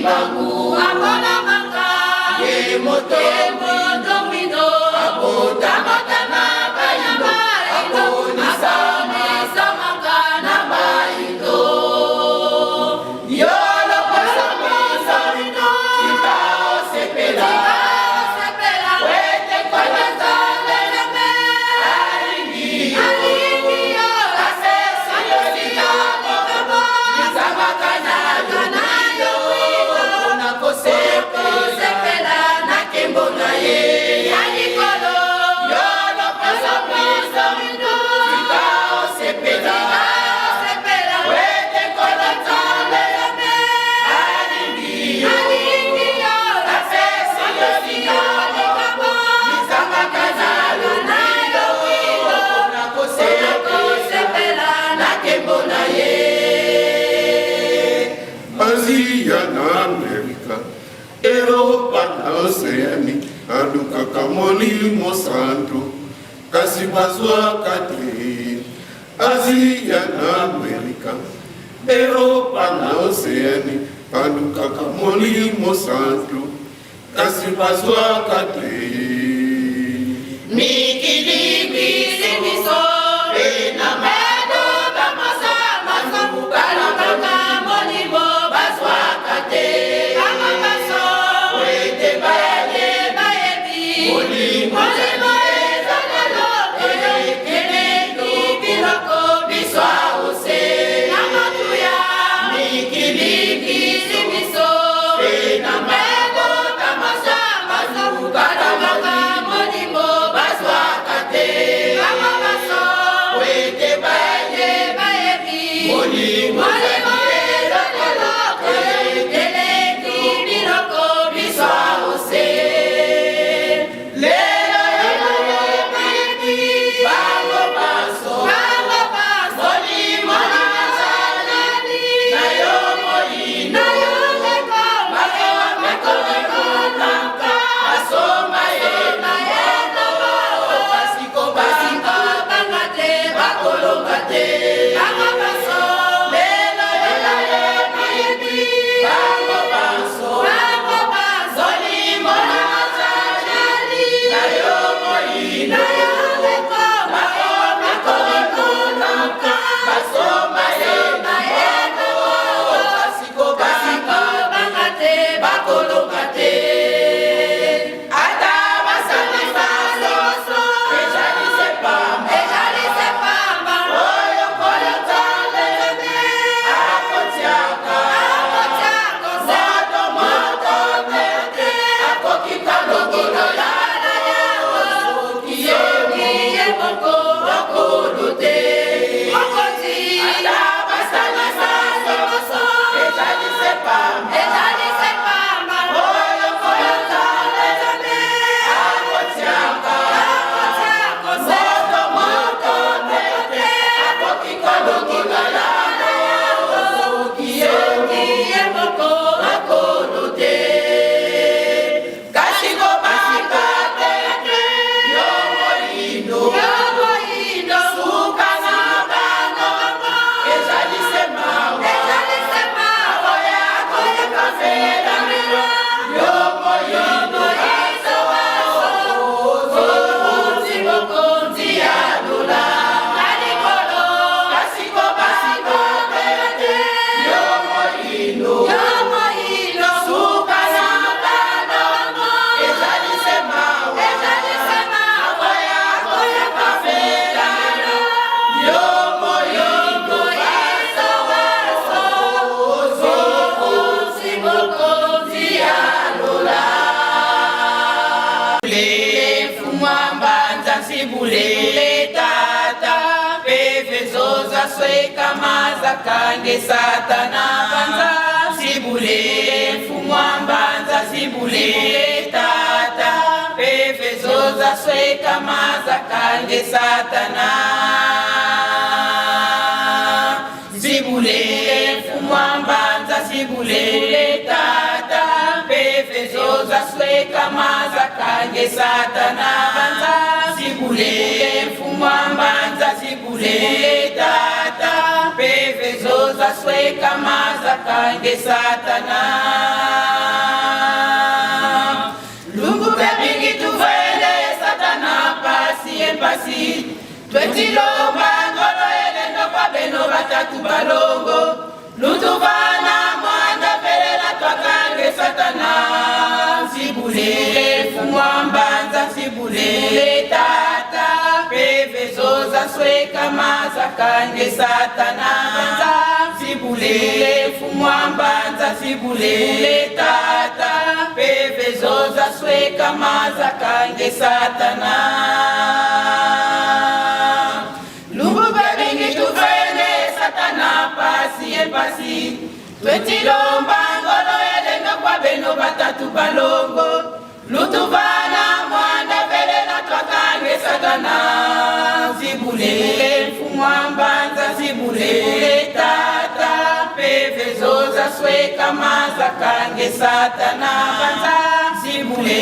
bangu abona manga ye moto domino abota matana bayamba abona samanga na maindo yolo pasamo samino kita sepela wete kwanza leleme alingi yo asesa yo dia bokamo nisamakana yo na sepela na kembona ye anikolo yolo pasamo samino kita sepela wete kwanza leleme alingi yo asesa yo dia bokamo nisamakana Asia na Amerika, Europa na Oceania, aduka kamoli Monsanto, kasibazwa kate. Asia na Amerika, Europa na Oceania, aduka kamoli Monsanto, kasibazwa kate. Kange satana banza sibule fumwambanza sibule tata pefezo za sweka maza kange satana sibule fumwambanza sibule tata pefezo za sweka maza kange satana banza sibule fumwambanza sibule tata pefezo za sweka mazakange satana lungu bebingi tuvele satana pasi empasi twetilomba ngolo elendo kwa beno batatu balongo lutuvana mwanda pelela twakange satana zibule fumwambanza zibule tata pevezo za sweka mazakange satana zibule fumwambanza zibule tata pevezo za sweka mazakange satana lungu bebingi tuvele satana pasi empasi twetilomba ngolo elendo kwa beno batatu balongo lutuvana mwanda velela twakange satana zibule fumwambanza zibule tata pevezo za sweka mazakange satana zibule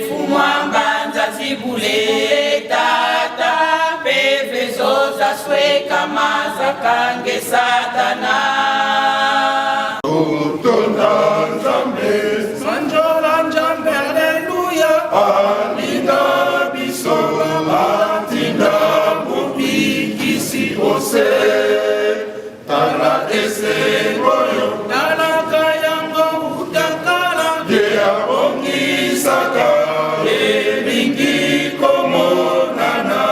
fumwambanza zibule tata pevezo za sweka mazakange satana Sanjola Nzambe, Alleluia. Alinda biso, atinda mobikisi ose. Tala ese boyo, tala kayango utakala. Yea ongisaka, elingi komonana.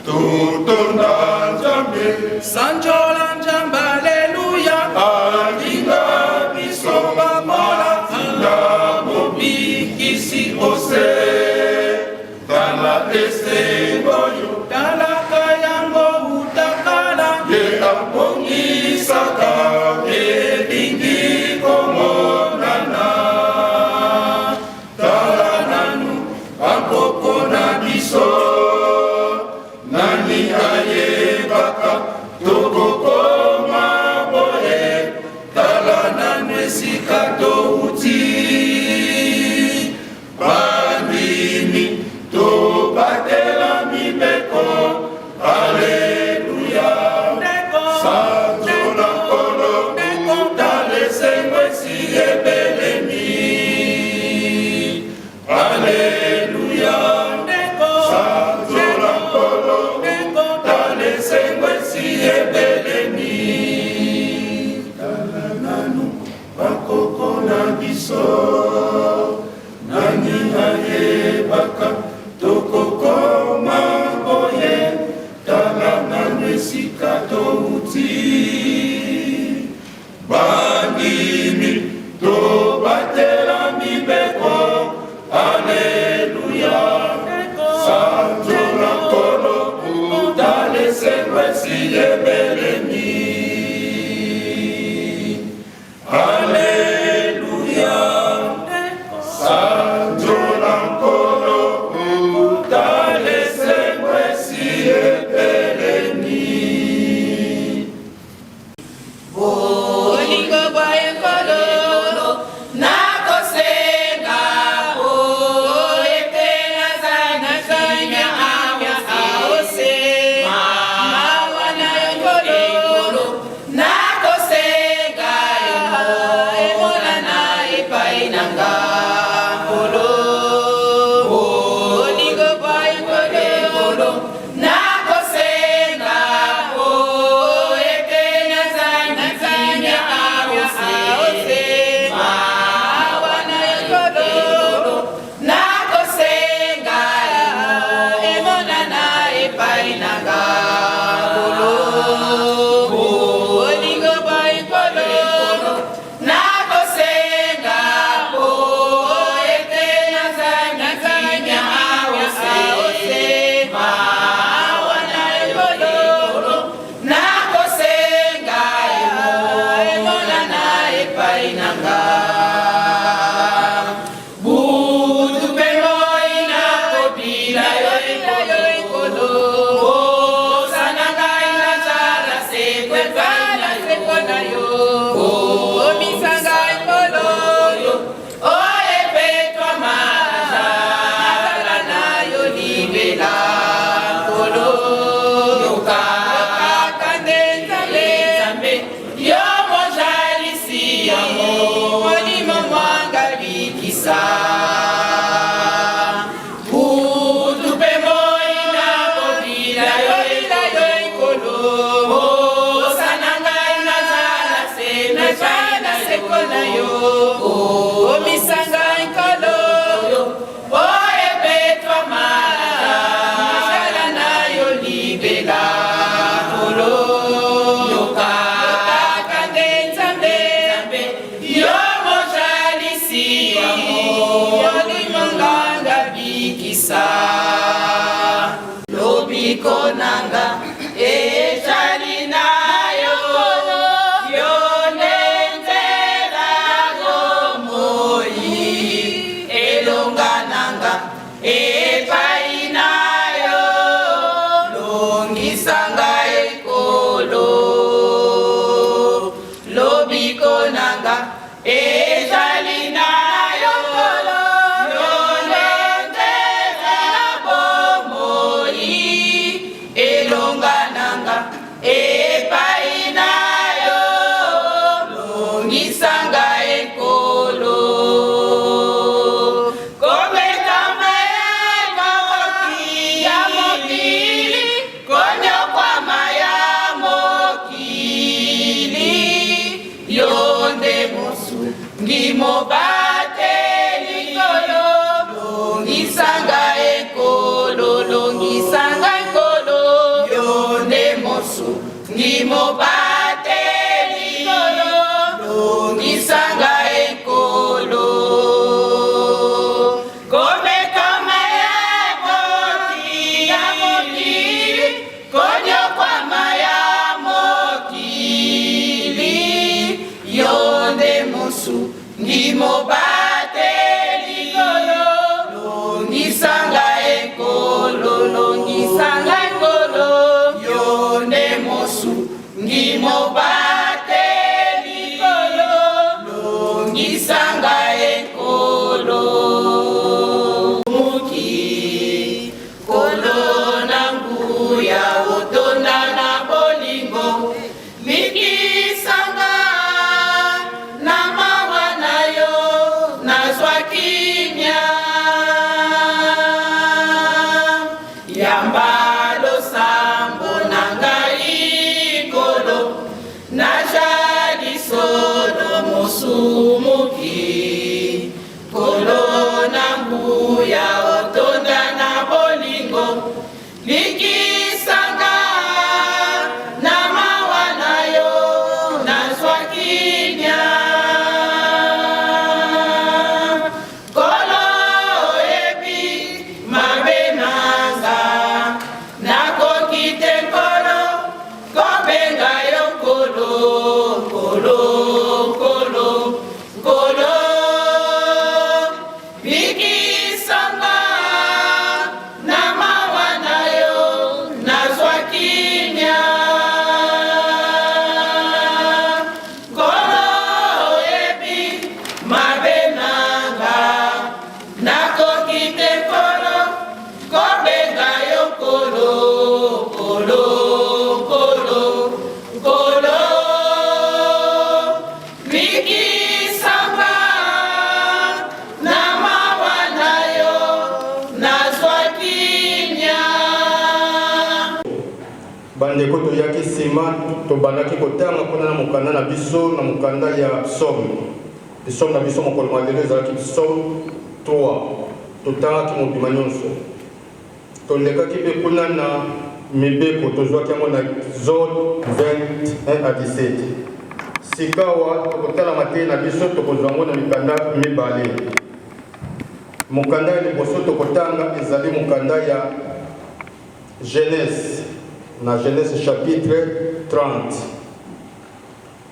Tutonda Nzambe, Sanjola Nzambe, Alleluia. Alinda biso, bikisi ose tala ese boyo tala kayango utakala ye abongisaka elingi komonana tala nanu akoko na biso nani ayebaka tokokoma boye tala nanu esika touti bandimi to batela mibeko Alleluia Sanjola kolo dale sengwesi ebelemi Alleluia Sanjola kolo dale sengwesi ebelemi tala nanu bakoko na biso nani ayebaka tokokoma boye tala nanu esika touti bandimi to batela mibeko Alleluia Sanjola kolo utale sengwesi ebelemi Alleluia Sanjola kolo utale sengwesi ebelemi na yo omisanga nkolo oye betwa mala misala na yo libela kolo yoka kande nzambe yo mojalisi yo limonganga bikisa lobiko nanga ejali na yo yo nenzela gomoi elonga nanga epai na yo longisanga ekolo lobiko nanga ejali na yo yo nenzela bomoi elonga nanga epai na yo longisanga ekolo komeka mayama ya mokili konyokwama ya mokili yo nde mosu ngimobateli kolo longisanga ekolo longisanga ekolo yo nde mosu ngimobateli kolo longisanga ekolo komeka ya mokili konyokwama ya mokili yo nde mosu ngimobateli kolo longisanga ekolo longisanga ekolo yo nde mosu ngimobateli kolo longisanga ekolo muki kolo nangu ya otonda na bolingo mikisanga na mawa na yo nazwa kimia yamba losambo na ngai kolo najali solo mosumuki kolo nangu ya otonda na bolingo likisanga na mawa na yo nazwa kimia kolo ebi mabe nanga nakoki te kolo kobenga yo kolo kolo kolo kolo bikisanga na mawa na yo nazwa kimia kolo ebi mabe nanga nakoki te kolo kobenga yo kolo kolo kolo kolo bikisanga na mawa na yo nazwa kimia bandeko toyaki nsima tobandaki kotanga mpona na mokanda na biso na mokanda ya psaume na biso mokolo malelo ezalaki psaume 3 totangaki mobima nyonso tolekaki mpe kuna na mibeko tozwaki yango na Exode 21 à 17 sikawa tokotala matei na biso tokozwa yango na mikanda mibale mokanda ya liboso tokotanga ezali mokanda ya Genèse na Genèse chapitre 30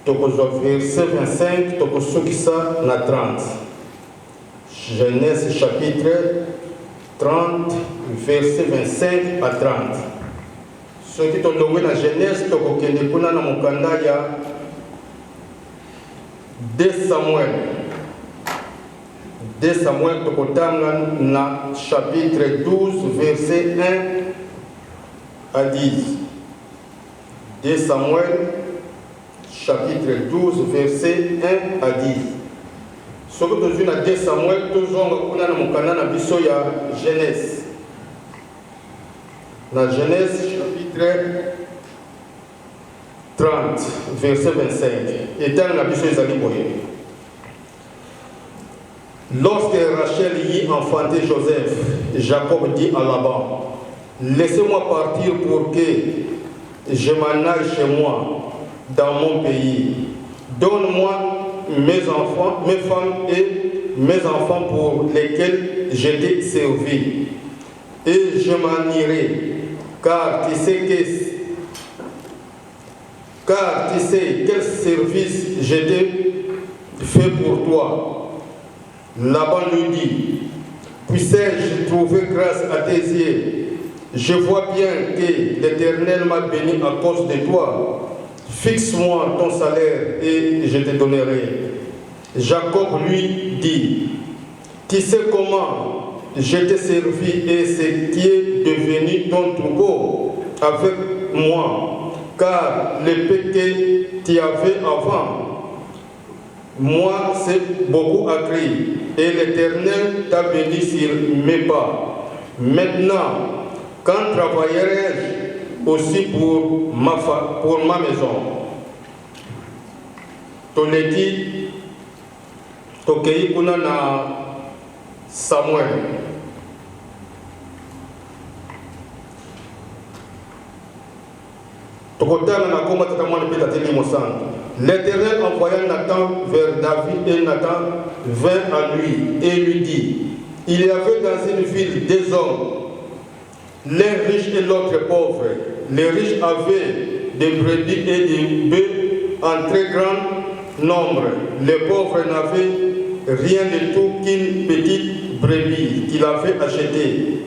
tokozwa verset 25 tokosukisa na 30 Genèse chapitre 30 verset 25 à 30 soki tolongwe na Genèse tokokende kuna na mokanda ya 2 Samuel tokotanga na chapitre 12 verset 1 à 10 2 Samuel chapitre 12 verset 1 à 10 soki tozwi na 2 Samuel tozonga kuna na mokanda na biso ya Genèse na Genèse chapitre 30 verset 25 etanga na biso ezali boye Lorsque Rachel y enfantait Joseph, Jacob dit à Laban, laissez-moi partir pour que je m'en aille chez moi, dans mon pays. Donne-moi mes enfants, mes femmes et mes enfants pour lesquels j'ai été servi. Et je m'en irai, car tu sais quel service j'ai fait pour toi. Laban lui dit, puissais-je trouver grâce à tes yeux? Je vois bien que l'Éternel m'a béni à cause de toi. Fixe-moi ton salaire et je te donnerai. Jacob lui dit, tu sais comment je t'ai servi et ce qui est devenu ton troupeau avec moi, car l'épée que tu avais avant, moi c'est beaucoup accru, et l'Éternel t'a béni sur mes pas. Maintenant, quand travaillerai-je aussi pour ma maison? Toleki tokei kuna na Samuel. Tokotana na koma tatamani peta teli mosanga. L'Éternel envoya Nathan vers David et Nathan vint à lui et lui dit, il y avait dans une ville des hommes, l'un riche et l'autre pauvre. Les riches avaient des brebis et des bœufs en très grand nombre. Les pauvres n'avaient rien de tout qu'une petite brebis qu'il avait achetée.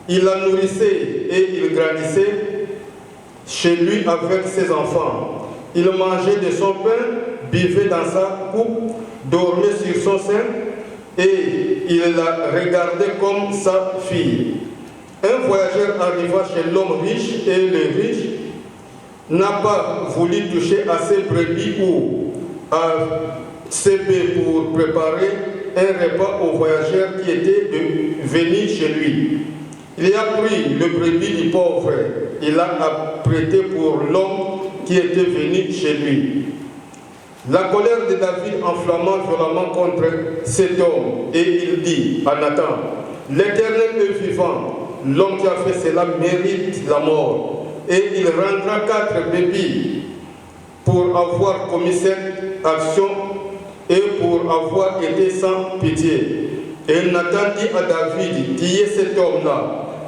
Il la nourrissait et il grandissait chez lui avec ses enfants. Il mangeait de son pain, buvait dans sa coupe, dormait sur son sein et il la regardait comme sa fille. Un voyageur arriva chez l'homme riche et le riche n'a pas voulu toucher à ses brebis ou à ses bœufs pour préparer un repas au voyageur qui était venu chez lui. Il a pris le brebis du pauvre, il l'a apprêté pour l'homme qui était venu chez lui. La colère de David enflamma violemment contre cet homme et il dit à Nathan, l'Éternel est vivant, l'homme qui a fait cela mérite la mort. Et il rendra 4 brebis pour avoir commis cette action et pour avoir été sans pitié. Et Nathan dit à David, tu es cet homme-là.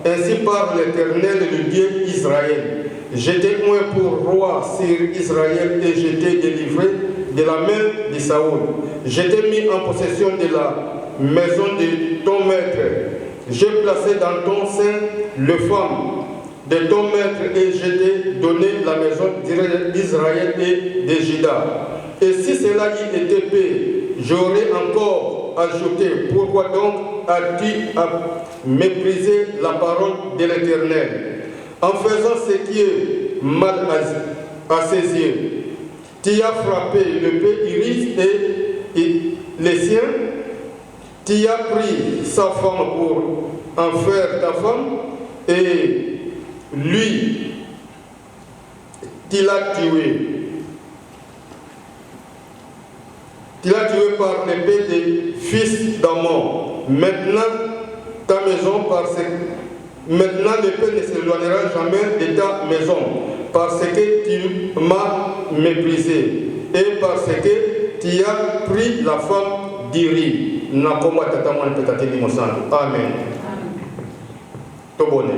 Ainsi parle l'Éternel, le Dieu Israël. J'étais moins pour roi sur Israël et j'étais délivré de la main de Saoul. J'étais mis en possession de la maison de ton maître. J'ai placé dans ton sein le femme de ton maître et je t'ai donné la maison d'Israël et de Juda. Et si cela y était fait, j'aurais encore ajouté, pourquoi donc as-tu méprisé la parole de l'Éternel en faisant ce qui est mal à ses yeux? Tu as frappé le pays Iris et les siens, tu as pris sa femme pour en faire ta femme et lui, tu l'as tué. Tu l'as tué par l'épée des fils d'Ammon. Maintenant, ta maison, maintenant l'épée ne s'éloignera jamais de ta maison, parce que tu m'as méprisé et parce que tu as pris la femme d'Iri. Amen. Tobone.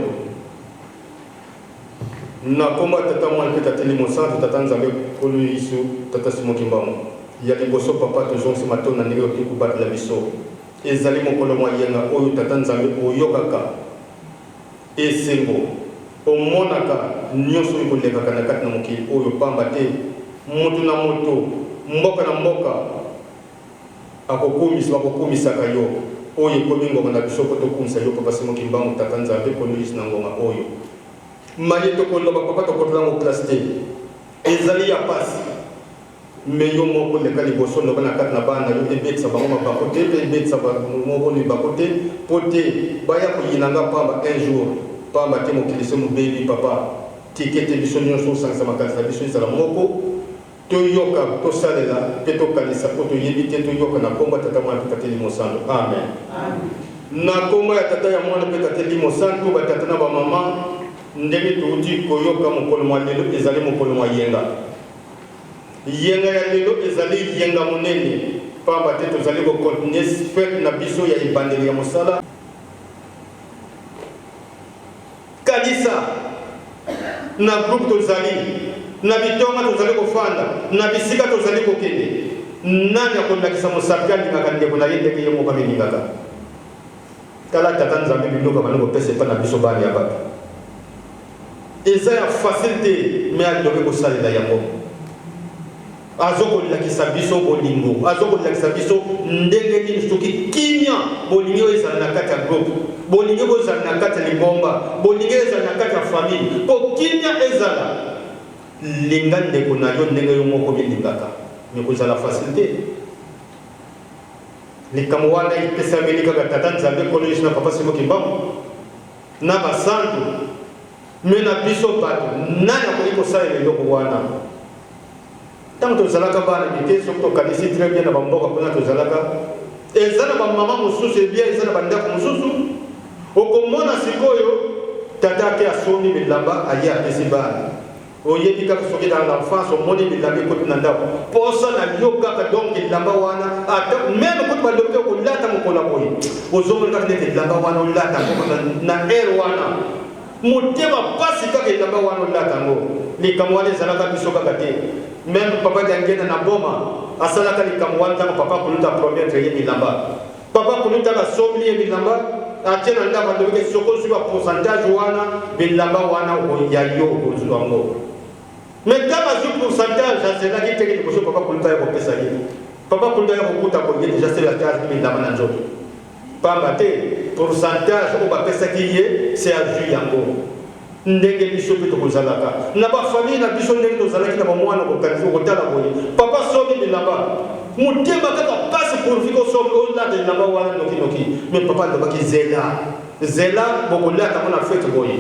Nakoma tata mwana pe tata limo santo tata nzambe kolo isu tata simo kimbango ya liboso papa toujours ce matin na ndenge oki kubatela biso ezali mokolo mwa yenga oyo tata nzambe oyokaka esengo omonaka nyonso oyo kolekaka na kati na mokili oyo pamba te moto na moto mboka na mboka akokumisaka yo oyo ekomi ngonga na biso po tokumisa yo papa simo kimbango tata nzambe kolo isu na ngonga oyo mali tokoloba papa tokotolango classe te ezali ya pasi me yo moko leka liboso ndoka na kati na bana yo ebetisa bango mabako te mpe ebetisa moko libako te po te baya koyinanga pamba un jour pamba te mokili se mobebi papa tike te biso nyonso osangisa makanisi na biso ezala moko toyoka tosalela mpe tokanisa mpo toyebi te toyoka na kombo ya tata mwana mpe tate limo santu amen na kombo ya tata ya mwana mpe tate limo santu batata na bamama ndenge touti koyoka mokolo mwa lelo ezali mokolo mwa yenga yenga ya lelo ezali yenga monene pamba te tozali kokontinue fete na biso ya ebandeli ya mosala kanisa na groupe tozali na bitonga tozali kofanda na bisika tozali kokende nani akolakisa mosapi alingaka ndeko na ye ndenge ye moko amelingaka tala tata nzambe biloko bani kopesa epa na biso bana ya bato eza ya facile te me alindoki kosalela yango azokolakisa biso bolingo azokolakisa biso ndenge nini soki kimia bolingi oyo ezala na kati ya groupe bolingi oyo ezala na kati ya libomba bolingi oyo ezala na kati ya famille mpo kimia ezala linga ndeko na yo ndenge yo moko bilingaka me kozala facile te likambo wana epesameli kaka tata nzambe kolo yesu na papa simoki mbangu na basantu me na biso bato nani akoki kosalela eloko wana ntango tozalaka bana mike soki tokanisi très bien na bamboka mpona tozalaka eza na bamama mosusu ebien eza na bandako mosusu okomona sikoyo tata ake asombi bilamba aye apesi bana oyebi kaka soki dans l'enfance omoni bilamba ekoti na ndako posa na yo kaka donc bilamba wana meme koti balobi te kolata mokola boye ozomoni kaka nete bilamba wana olata na aire wana motema pasi kaka bilamba wana olata yango likambo wana ezalaka biso kaka te même papa dangena na boma asalaka likambo wana ntango papa koluta promettre ye bilamba papa koluta basombi ye bilamba atie na ndako alobike soko ozwi ba pourcentage wana bilamba wana ya yo okozwi yango mais ntango azwi pourcentage azelaki teke liboso papa koluta ya kopesa ye papa koluta ya kokuta koye deja selaki azwi bilamba na nzoto pamba te pourcentage oyo bapesaki ye se azwi yango ndenge biso mpe tokozalaka na bafamille na biso ndenge tozalaki na bamwana kotala boye papa soki bilamba motema kaka pasi pourvi kosoki olata bilamba wana nokinoki mais papa alobaki zela bokolata ngo na fete boye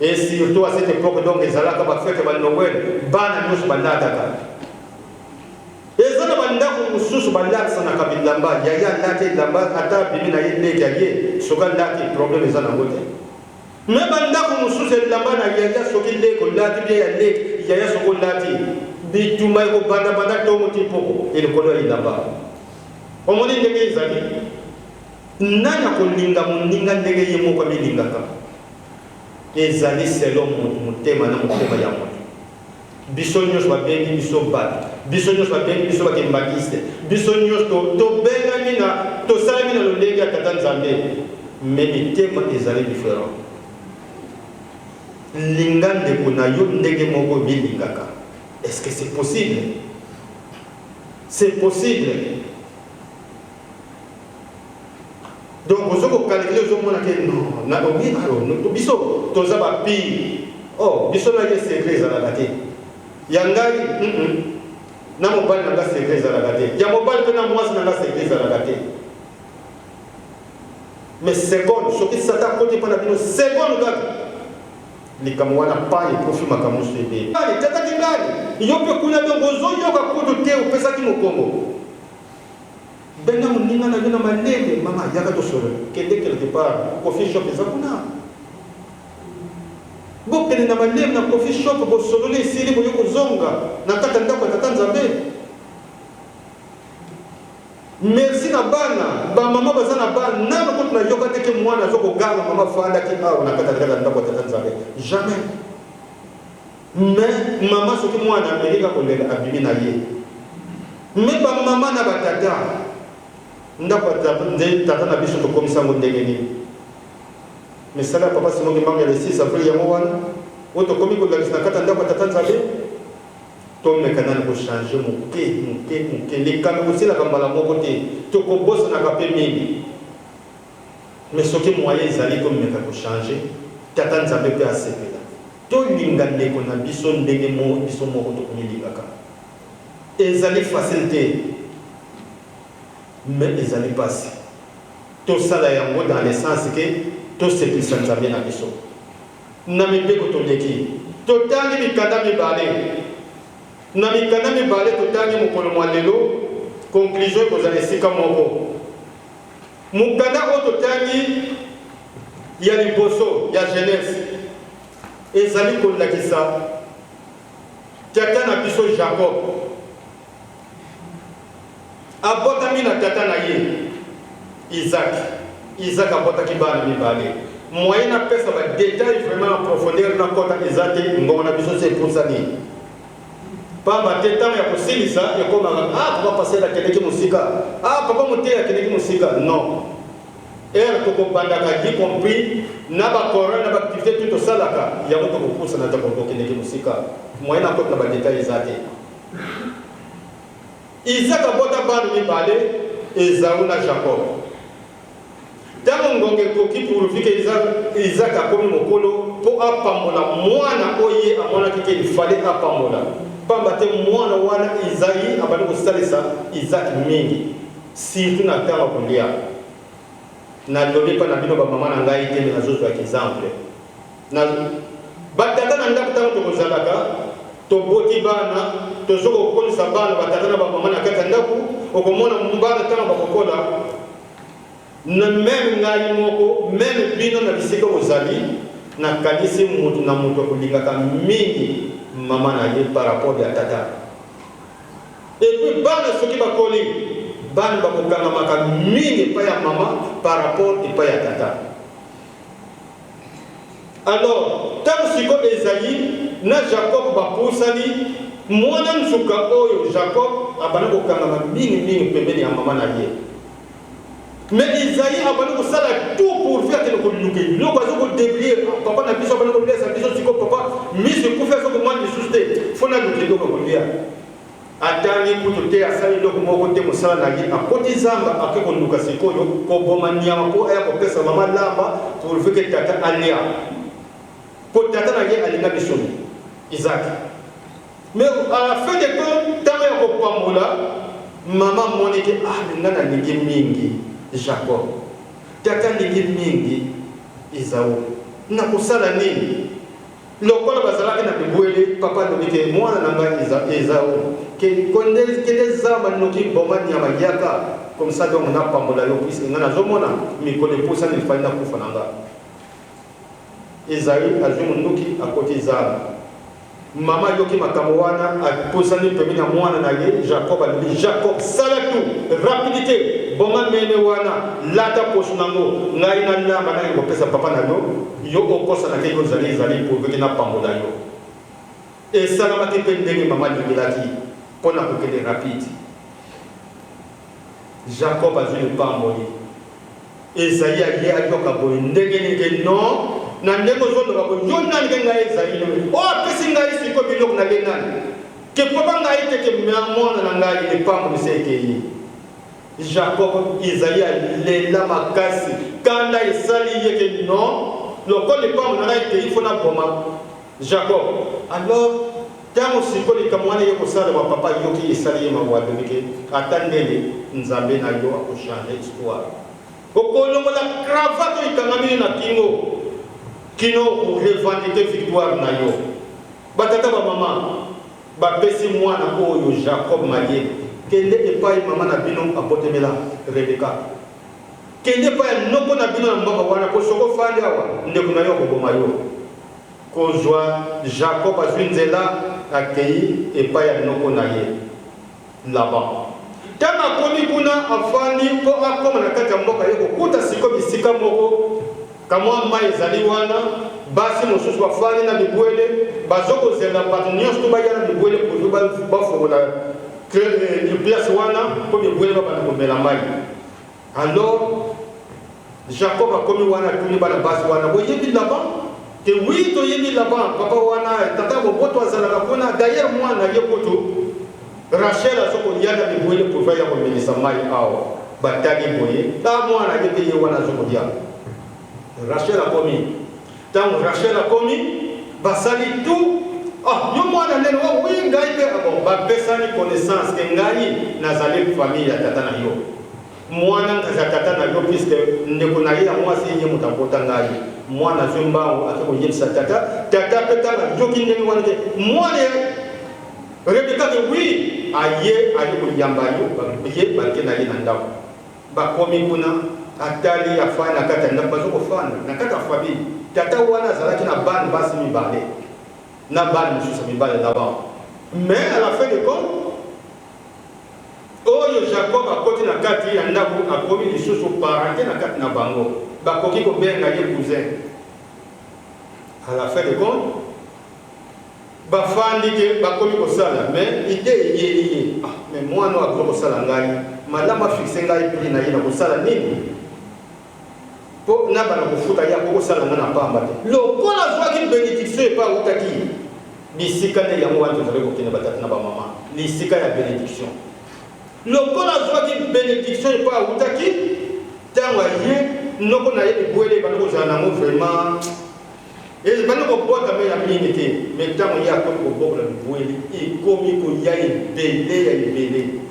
et surtout à cette époque donc ezalaka bafete banowel bana nyonso balataka eza na bandako mosusu balakisanaka bilamba yaya alati elamba ata bimi na ye ndenge aye soki alati problème eza nango te me bandako mosusu elamba na yaya soki leki olati bie ya leki yaya soki olati bituma ekobandabanda ntongo ti poko elikolo ya elamba omoni ndenge ezali nani akolinga moninga ndenge ye moko amilingaka ezali selo motema na motema ya moto biso nyonso babengi biso bato biso nyonso babengi biso bakembakiste biso nyonso tobengami na tosalami na lolenge ya tata nzambe me mitema ezali différent linga ndeko na yo ndenge moko bilingaka est-ce que c'est possible? C'est possible. Donc vous avez calculé au moins que non na obi aro no biso toza ba pi oh biso na ye secret za la gate yangai na mobile na secret za la gate ya mobile pe na mwasi na secret za la gate mais seconde ce qui s'attaque côté pas na bino seconde gate likambo wana pa eprofi makambo nyonso ebele tataki ngani yo mpe kuna dongo ozoyoka kutu te opesaki mokongo benga moninga na yo na malende mama yaka tosolo kende quelque part coffee shop eza kuna bokende na malende na coffee shop bosololi esili boyo kozonga na kati ya ndako ya tata nzambe merci na bana bamama baza na bana nano koto na yoka teke mwana azokoganga mama fandaki awa na kati ya ndako ya tata nzambe jamais mais mama soki mwana amelika kolela abimi na ye mais bamama na batata ndako nde tata na biso tokomisa yango ndenge nini misala ya papa simoki mbango ya le 6 avril yango wana oyo tokomi kolakisa na kati ya ndako ya tata nzambe tomeka nani kochange moke likambo kosilaka mbala moko te tokobosanaka mpe mingi mais soki moyen ezali tomeka kochange tata nzambe mpe asepela tolinga ndeko na biso ndenge biso moko tokomilingaka ezali facile te mais ezali pasi tosala yango dans le sens ke tosepelisa nzambe na biso na mibeko toleki totangi mikanda mibale na mikanda mibale totangi mokolo mwa lelo conclusion ekozala esika moko. Mukanda oyo totangi ya liboso ya jeunesse ezali kolakisa tata na biso Jacob abotami na tata na ye Isaac abotaki bana mibale. Moyen na pesa ba détail vraiment en profondeur na kota ezate ngongo na biso c'est pour ça ni papa teta ya kosilisa ya koma papa passer la keleki musika papa moté ya keleki musika non to ko bandaka y compris na ba Coran na ba activité tout salaka ya ko poussa na ta ko keleki musika moyen na kota na ba détail ezate Isaac abota bana mibale Esaú na Jacob. Tango ngonge koki purifike Isaac akomi mokolo po apambola mwana oye amona kike ifale apambola pamba te mwana wana Isaïe abali kosalisa Isaac mingi surtout na tanga kolia na lobi pa na bino ba mama na ngai te na zozo ya exemple na batata na ndako tango tokozalaka toboti bana tozoko kolisa bana batata na ba mama na kata ndako okomona mbana tango bakokola na même ngai moko même bino na bisika ozali na kanisi mutu na mutu kolingaka mingi mama na ye par rapport à tata. Et puis bana soki bakoli bana bakokanga maka mingi pa ya mama par rapport à tata. Alors tant siko Esaïe na Jacob bapusani mwana nsuka oyo Jacob abana kokanga mingi pembeni ya mama na ye. Mais Isaïe a pas ça tout pour faire que nous nous avons dévié papa n'a pas besoin de laisser biso siko papa mais ce pour faire ce que moi je soustais faut na nous dire comme dia atani kutote asali loko moko te musala na ye akoti zamba akeko nuka sikoyo ko bomania ko aya ko pesa mama lamba pour faire que tata alia pour tata na ye alinga biso Isaac mais à la fin de compte tant ya ko pambola maman monike ngana ningi mingi Jacob tata ndiki mingi Esaú na kusala nini lokola bazalaki na bibwele papa ndike mwana na ngai Esaú ke kende zamba noki bomba nyama yaka comme ça donc na pambola yo puisque ngana zomona mikole pusa ni fanya kufa nanga Esaú azumu nduki akoti zamba mama yoki makambo wana apusani pembeni na mwana na ye Jacob ali Jacob sala tout rapidité boma mene wana lata posu nango ngai na lamba na ko pesa papa na yo okosa na ke yo zali pour que na pambola yo et salama te pendenge mama libelaki pona ko kele rapide Jacob a vu le pamboli Esaïe a ye a yoka boy ndenge ni non na ndenge zondo ko yonna ngenga Esaïe pesi ngai siko biloko na lenani ke papa ngai te ke mwana na ngai le pamboli sekei Jacob Isaïe lela makasi kanda esali yeke non lokole pa mona ite il faut na boma Jacob alors tango sikoli kamwana yeko sala wa papa yoki esali yema wa bebeke atandele nzambe na yo akochanger histoire okolongo la cravate ikangamini na kino revendiquer victoire na yo batata ba mama ba pesi mwana oyo Jacob maye kende epai mama na bino abotemela Rebeka kende epai noko na bino na mbaka wana ko soko fandi awa ndeko na yo koboma yo kozwa Jacob azwi nzela akei epai ya noko na ye Laban tanga komi kuna afandi po akoma na kati ya mboka ye kokuta siko bisika moko kamwa mai ezali wana basi mosusu bafandi na bibwele bazokozela bato nyonso to baya na bibwele kozwi bafongola place wana pour bien voir bana komela mai alors Jacob a commis wana tuni bana basi wana boyebi Laban que oui to yebi Laban papa wana tata mo boto azala kona d'ailleurs moi na yekoto Rachel a soko yada bi boye pour faire komelisa mai awo batagi boye ta mwana yebi ye wana soko dia Rachel a commis tant Rachel a commis basali tout yo mwana neno oui ngai pe bon ba pesani connaissance que ngai nazali famille ya tata na yo mwana kaza tata na yo puisque ndeko na ye ya mwasi ye mutakota ngai mwana zomba akako yebisa tata pe kanga yoki ndenge wana ke mwana Rebecca dit oui, aïe Yambayo, Bié, Bakena Yandao. Bakomi Kuna, Atali, Afan, Nakata, Nabazo Fan, Nakata Fabi, Tatawana, Zalaki, Naban, Basmi Balé, Naban, Susami Balé d'abord. Mais à la fin de compte, Oyo Jacob a côté Nakati, Yandabu, a commis des choses au parenté, Nakati Nabango, Bakoki ko bien gagné cousin. À la fin de compte, Bafandi ke bakomi ko sala mais idée yé ah mais moi no akoko sala ngai malama fixé ngai prix na yina ko sala nini po na bana ko futa ya ko sala na pamba te lokola zwa ki bénédiction pa utaki bisika ne yango wanto zale ko kene batata na ba mama lisika ya bénédiction lokola zwa ki bénédiction pa utaki tangwa yé noko na yé boele bana ko zana mo vraiment. Et je ne sais pas si mais tant qu'il y a comme au il comme il y a une belé,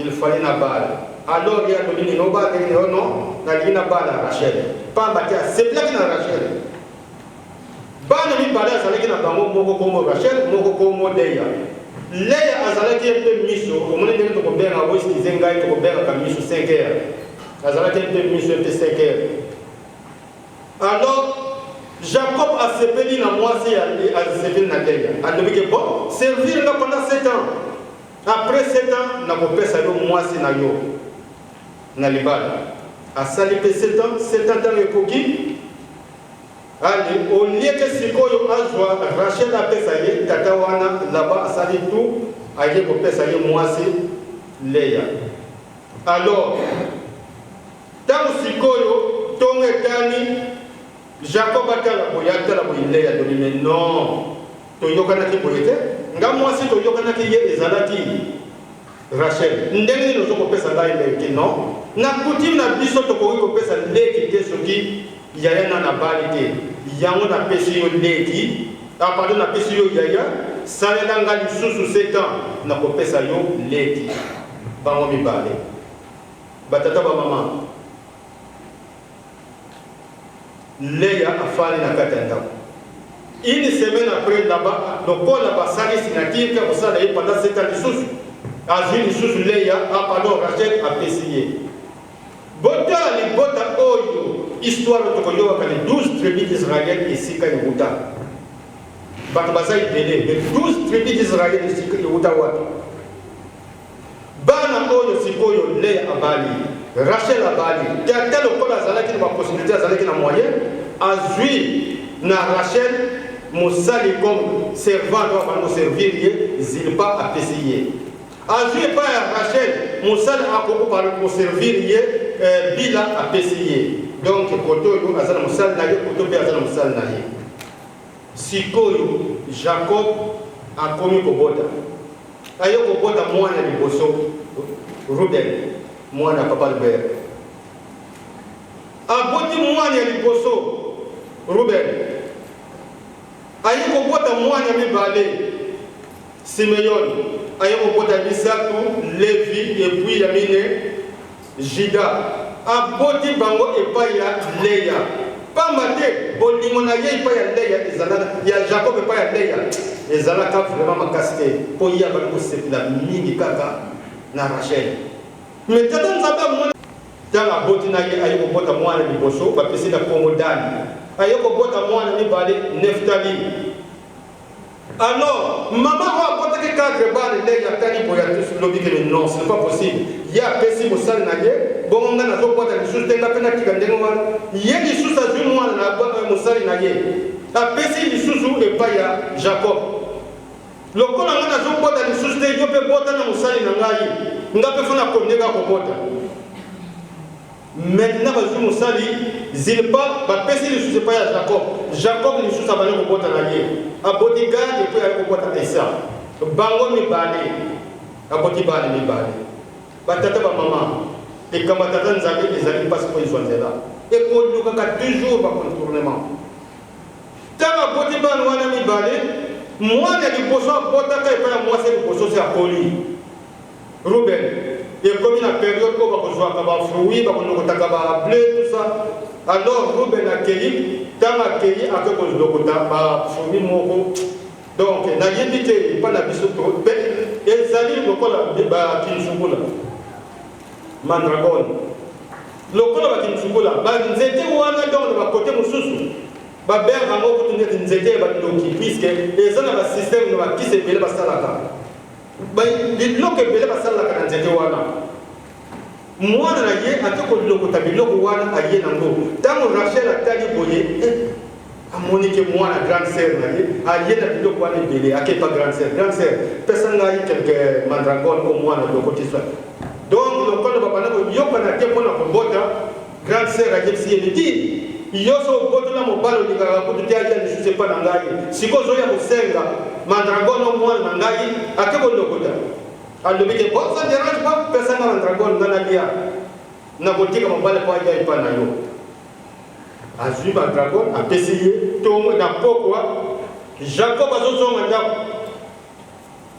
il fallait une balle. Alors il y a donné une balle, non, il y a une balle à Rachel. Pas battre, c'est là qu'il y a Rachel. Balle mi balle, ça qui n'a pas moko comme Rachel, moko comme Leia. Leia azalaki un peu miso, au moment où on a bien à West Zengai, on a bien à miso 5 heures. Azalaki un peu miso, un peu 5 heures. Alors, Jacob a séparé la moitié à séparer la terre. A dit que bon, servir pendant 7 ans. Après 7 ans, n'a pas pu faire moitié na yo. Na libal. A salipé 7 ans, 7 ans dans le coquille. Allez, au lieu que Sikoyo a joué, Rachel a fait ça y est, Tatawana là-bas a sali tout, a dit pour faire ça y est moitié Léa. Alors, dans Sikoyo, ton étani. Jacob a dit à mais non, Toyokanaki Boyete, Gamoi si Toyokanaki et Zalati, Rachel, Ndeni nous ont fait ça là, il non, n'a coutume n'a biso to ko pesa leki ce qui yaya na balité, yango na pesi yo leki, a pardon na pesi yo yaya, salela ngali sous 7 ans na ko pesa yo leki. Bango mi balé. Batata ba maman. Léa a fallu na katenda. Une semaine après là-bas, le pôle a passé signature que ça d'ailleurs pendant 7 ans de sous. Azul sous Léa a pardon Rachel a essayé. Bota les bota oyo histoire de Koyo avec les 12 tribus d'Israël et Sika Yehuda. Batbaza ibele les 12 tribus d'Israël et Sika Yehuda wat. Bana oyo sikoyo Léa a bali. Rachel a bali. Il y a tel ou tel azalaki na possibilité azalaki na moyen azui na Rachel mosali comme servant doit pas nous servir Zilpa a payé. Azui pas Rachel mosali a pour servir Bila a payé. Donc koto yo azala mosali na ye koto be azala mosali na ye. Sikoyo Jacob a commis kobota. Ayo kobota mwana liboso Ruben. Moi, papa le père. Aboti moi ni liboso Ruben. Ayiko bota moi ni balé Simeon. Ayiko bota Bisaku, Lévi et puis Yamine Jida. Aboti bango et pas ya Léa. Pas maté, bolingo na ye pas ya Léa ezala ya Jacob et pas ya Léa. Ezala ka vraiment makasté. Po ya ba ko sepla mingi kaka na Rachel. Mais quand on s'appelle dans la botte, il y a un peu de moi de Bosso, parce que c'est la Pomodani. Il y a un peu de moi de Neftali. Alors, maman a apporté 4 balles de Neftali pour y aller sur le big non, ce n'est pas possible. Il y a un pessi au sal nagué, bon, on a un peu de sous de la peine qui gagne. Il y a des sous à du mois la boîte au sal nagué. Un pessi du sous et pas ya Jacob. Le col a un peu de sous de Yopé Botan au sal nagué. Ngape fona komnega kokota. Maintenant bazu musali Zilpa ba pesi le sous pas à Jacob. Jacob le sous abale kokota na ye. Abodiga et puis avec kokota Esa. Bango mi bale. Aboti bale mi bale. Batata ba maman. Et comme tata nzambe les amis parce qu'ils sont là. Et ko luka ka toujours ba contournement. Taba boti bale wana mi bale. Moi ne liposo bota ka et pas moi c'est liposo c'est à Poli. Ruben, et comme il y a une période où on va avoir fruits, on va avoir blé, tout ça. Alors Ruben a accueilli, tant accueilli avec le fruits, Donc na yebite pas na biso to pe ezali lokola ba kinsukula mandragone lokola ba kinsukula ba nzete wana donc ba côté mususu ba berga ngo kutunye nzete ba ndoki puisque ezana ba système ba kise bele ba salaka ba diloke bele ba salaka na nzete wana mwana na ye atoko lokota biloko wana aye nango tango Rachel atali boye amoni ke mwana grande sœur na ye aye na biloko wana bele ake pas grande sœur pesanga yi quelque mandragone au mwana lokoti ça donc lokola baba na yoka na te pona ko bota grande sœur aye si ele dit yoso boto na mobalo likaka kutu tia ya nisuse pa na ngai sikozo ya kosenga mandragone au mwana na ngai ake ko lokota alobi ke bon ça dérange pas pesanga mandragone ngana lia na kotika mobale pa ya ipa na yo azui mandragone apesi ye tongo na pokwa Jacob azozonga ndako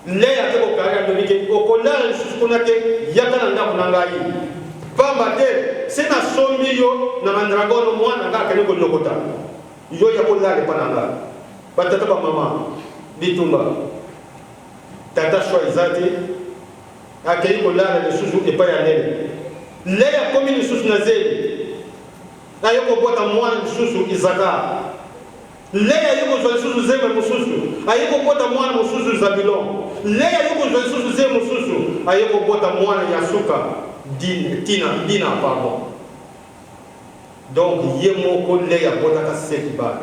Leya ake kokaya alobi ke okolala lisusu kuna te yaka na ndako na ngai pamba te se na sombi yo na mandragone mwana nga akende kolokota yo ya kolala epa na ngai batata ba mama bitumba tata shwa eza te akei kolala lisusu epai ya nene Leya komi lisusu na zeli aye kobota mwana lisusu Isaka Leya aye kozwa lisusu zeme mosusu aye kobota mwana mosusu Zabilon Leya aye kozwa lisusu zeme mosusu aye kobota mwana Yasuka Dina pardon donc ye moko Leya abotaka seki bana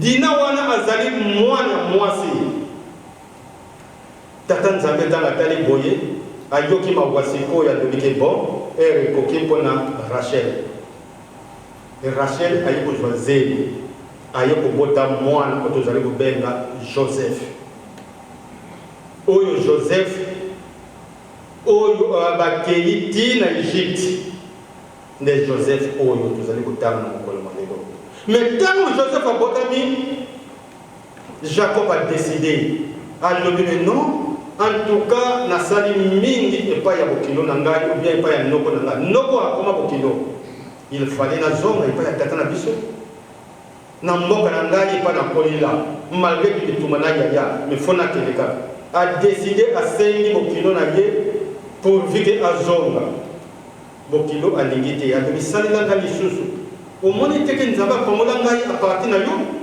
Dina wana azali mwana mwasi tata nzambe tanga tali boye ayoki mawasiko ya lobike bon ekoki mpona Rachel aye kozwa zeli aye kobota mwana oyo tozali kobenga Joseph oyo Joseph oyo bakei ti na Egypte nde Joseph oyo tozali kotanga na mokolo malelo mais ntango Joseph abotami Jacob a décidé alobi mais non en tout cas nasali mingi epai ya bokilo na ngai ou bien epai ya noko na ngai noko akoma bokilo il fallait na zonga epai ya tata na biso na mboka na ngai epai na kolila malgré que bituma na yaya mais fona keleka a décidé asengi bokilo na ye pourvu que azonga bokilo alingi te alobi salela ngai lisusu omoni teke nzambe apamola ngai aparti na yo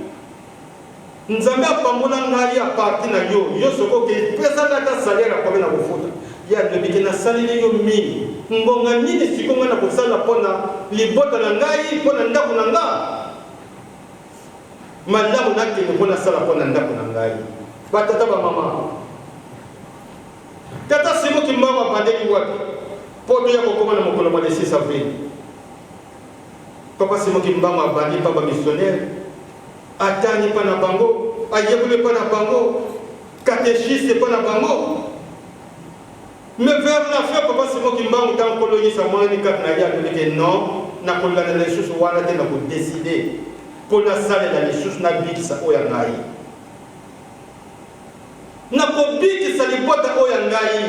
nzambe apamola ngai aparti na yo yo soko ke pesanga ta salaire akomi na kofuta ya alobi ke nasaleli yo mingi ngonga nini sikonga na kosala mpona libota na ngai mpona ndako na nga malamu nakende mpo nasala mpona ndako na ngai batata bamama tata simoki mbango abandeli wapi mpo toya kokoma na mokolo ma le 6 avril papa simoki mbango abandi mpa bamissionnaire atani mpa na bango ayebuli mpa na bango catéchiste mpa na bango mais vers la fin papa simoki mbango ntango kolongisa mwani kati na ye alobike non nakolanda lisusu wana te na kodeside mpo nasalela lisusu nabikisa oyo ya ngai nakobikisa libota oyo ya ngai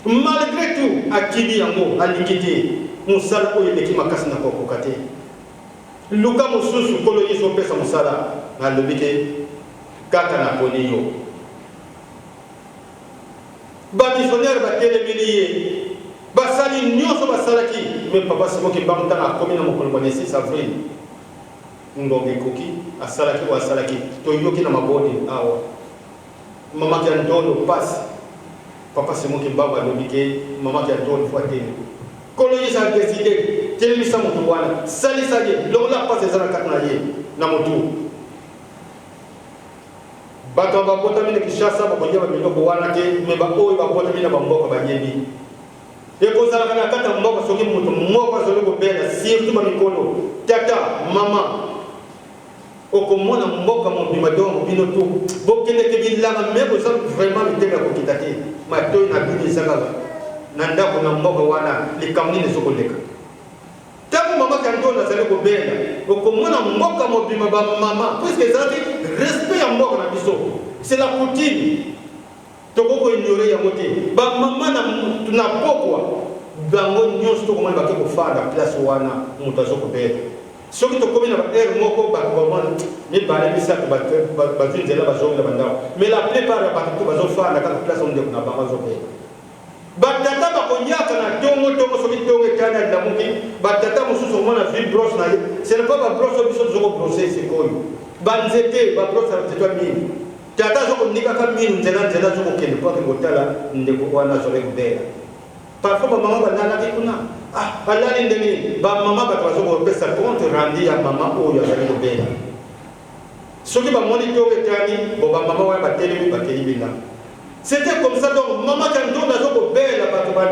malgré tout akili yango alingi te mosala oyo eleki makasi na kokoka te luka mosusu kolo yesu opesa mosala alobi ke kaka naponi yo bamissionnaire batelemeli ye basali nyonso basalaki me papa simoki mbango ntango akomi na mokolo bone 6 avril ngonga ekoki asalaki oyo asalaki toyoki na mabode awa mamaki ya ntondo pasi papa simoki mbango alobi ke mamaki ya ntondo fo atele kolo yesu adeside telemisa motu wana salisa ye longola pasi eza na kati na ye na motu bato babotami na Kinshasa bakolia bamiloko wana te me baoyo babotami na bamboka bayebi ekozalaka na kati ya mboka soki moto moko azali kobela surtout bamikolo tata mama okomona mboka mobima dongo bino tu bokendeke bilanga me boza vraiment miteme ya kokita te matoi na bino ezakaka na ndako na mboka wana likambo nini ezokoleka ntango mama kantono azali kobela okomona mboka mobima bamama puisque ezalaki respect ya mboka na biso c'est la coutume tokoko ignore yango te bamama na pokwa bango nyonso tokomoni bake kofanda place wana moto azokobela Ce qui te commet dans l'air, mais la plupart des bateaux, la place où on a batata bakonyaka na tongo soki tongo etana la muki batata mususu mona vie brosse na ce n'est pas ba brosse biso zoko brosser c'est quoi banzete ba brosse na tetwa mini tata zoko nika ka mini nzela zoko kende kwa ngotala ndeko wana zole kubela parfois ba mama banana kikuna balali ndeni ba mama batwa pesa compte rendu ya mama oyo azali kubela soki ba moni tongo etani bo ba mama wa bateli binga. C'était comme ça, donc maman quand on a joué belle à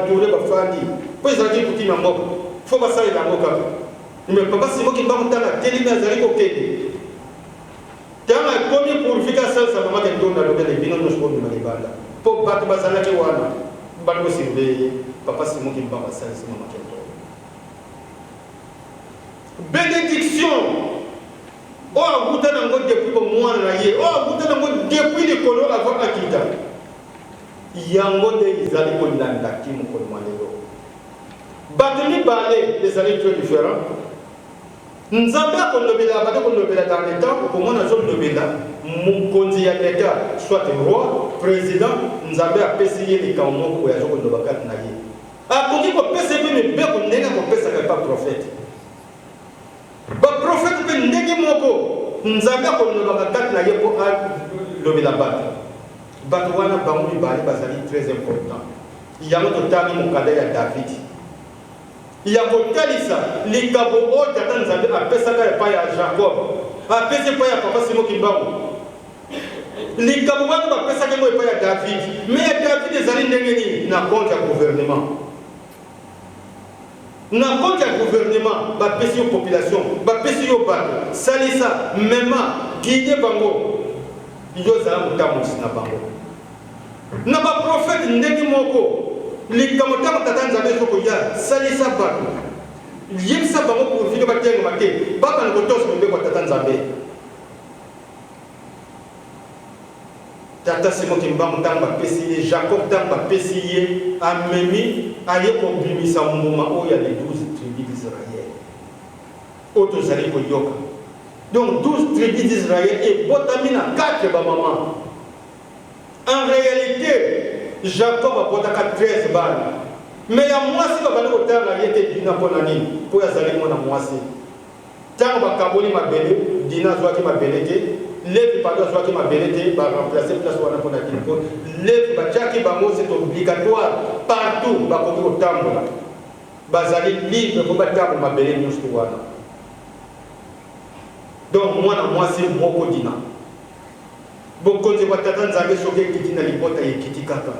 tourner ma famille, puis ils ont dit pour qui m'a mort, faut pas ça il a mort. Mais papa c'est moi qui m'a monté la télé mais azali ko kende. Quand on a commis pour faire ça sa maman quand on a levé les binos nous sommes dans les balles. Pour battre bazala qui wana, balko surveiller, papa c'est moi qui m'a passé c'est maman qui a. Bénédiction. Oh abuta nango depuis pour moi na yé, oh abuta nango depuis les colons avant akita. Yango de izali ko ndanda ki mo ko manelo batumi balé des années très différents nzambe ko lobela bato ko lobela dans les temps ko mona zo lobela mukonzi ya l'état soit roi président nzambe a pesiye ni kawo ko ya zo ko lobaka na ye akoki ko pese pe me be ko ndenga ko pesa ka pas prophète ba prophète pe ndenge moko nzambe ko lobaka na ye ko lobela bato Batouana Bamoui Bali Bazali très important. Il y a notre ami Moukada ya David. Il y a Botalisa, les Kabo Tatan Zambé, a Pesaka et Paya Jacob, a Pesaka Paya Papa Simo Kimbaou. Les Kabo a Pesaka et Paya David, mais David des années Nengeni n'a compte à gouvernement. N'a compte à gouvernement, va pèser aux populations, va pèser aux bateaux, Salisa, Mema, Guidé Bango. Il y a un Tamus na Bango. Na ba prophète ndenge moko li kamotama tatanza beso ko ya salisa bato yimsa bango pour vivre ba tengo make baba ngo toso mbe ko tatanza be tata simo kimba mutamba pesiye Jacob tamba pesiye amemi aye ko bimisa mbuma o ya les 12 tribus d'Israël auto zali ko yoka donc 12 tribus d'Israël et botamina 4 ba maman. En réalité, Jacob a porté 13 balles. Mais il y a moi si papa nous a été dina pour l'année pour y aller mon amoisi. Tant que Kaboli m'a belé, dina soit qui m'a belé, les pardon soit qui m'a belé, va remplacer place où on a pour la Kinko. Les bachaki bango c'est obligatoire partout, va comme au tambola. Bazali libre pour battre m'a belé nous tout wana. Donc moi c'est moko dina. Bokonzi batata nzambe soke kitina libota yekitikaka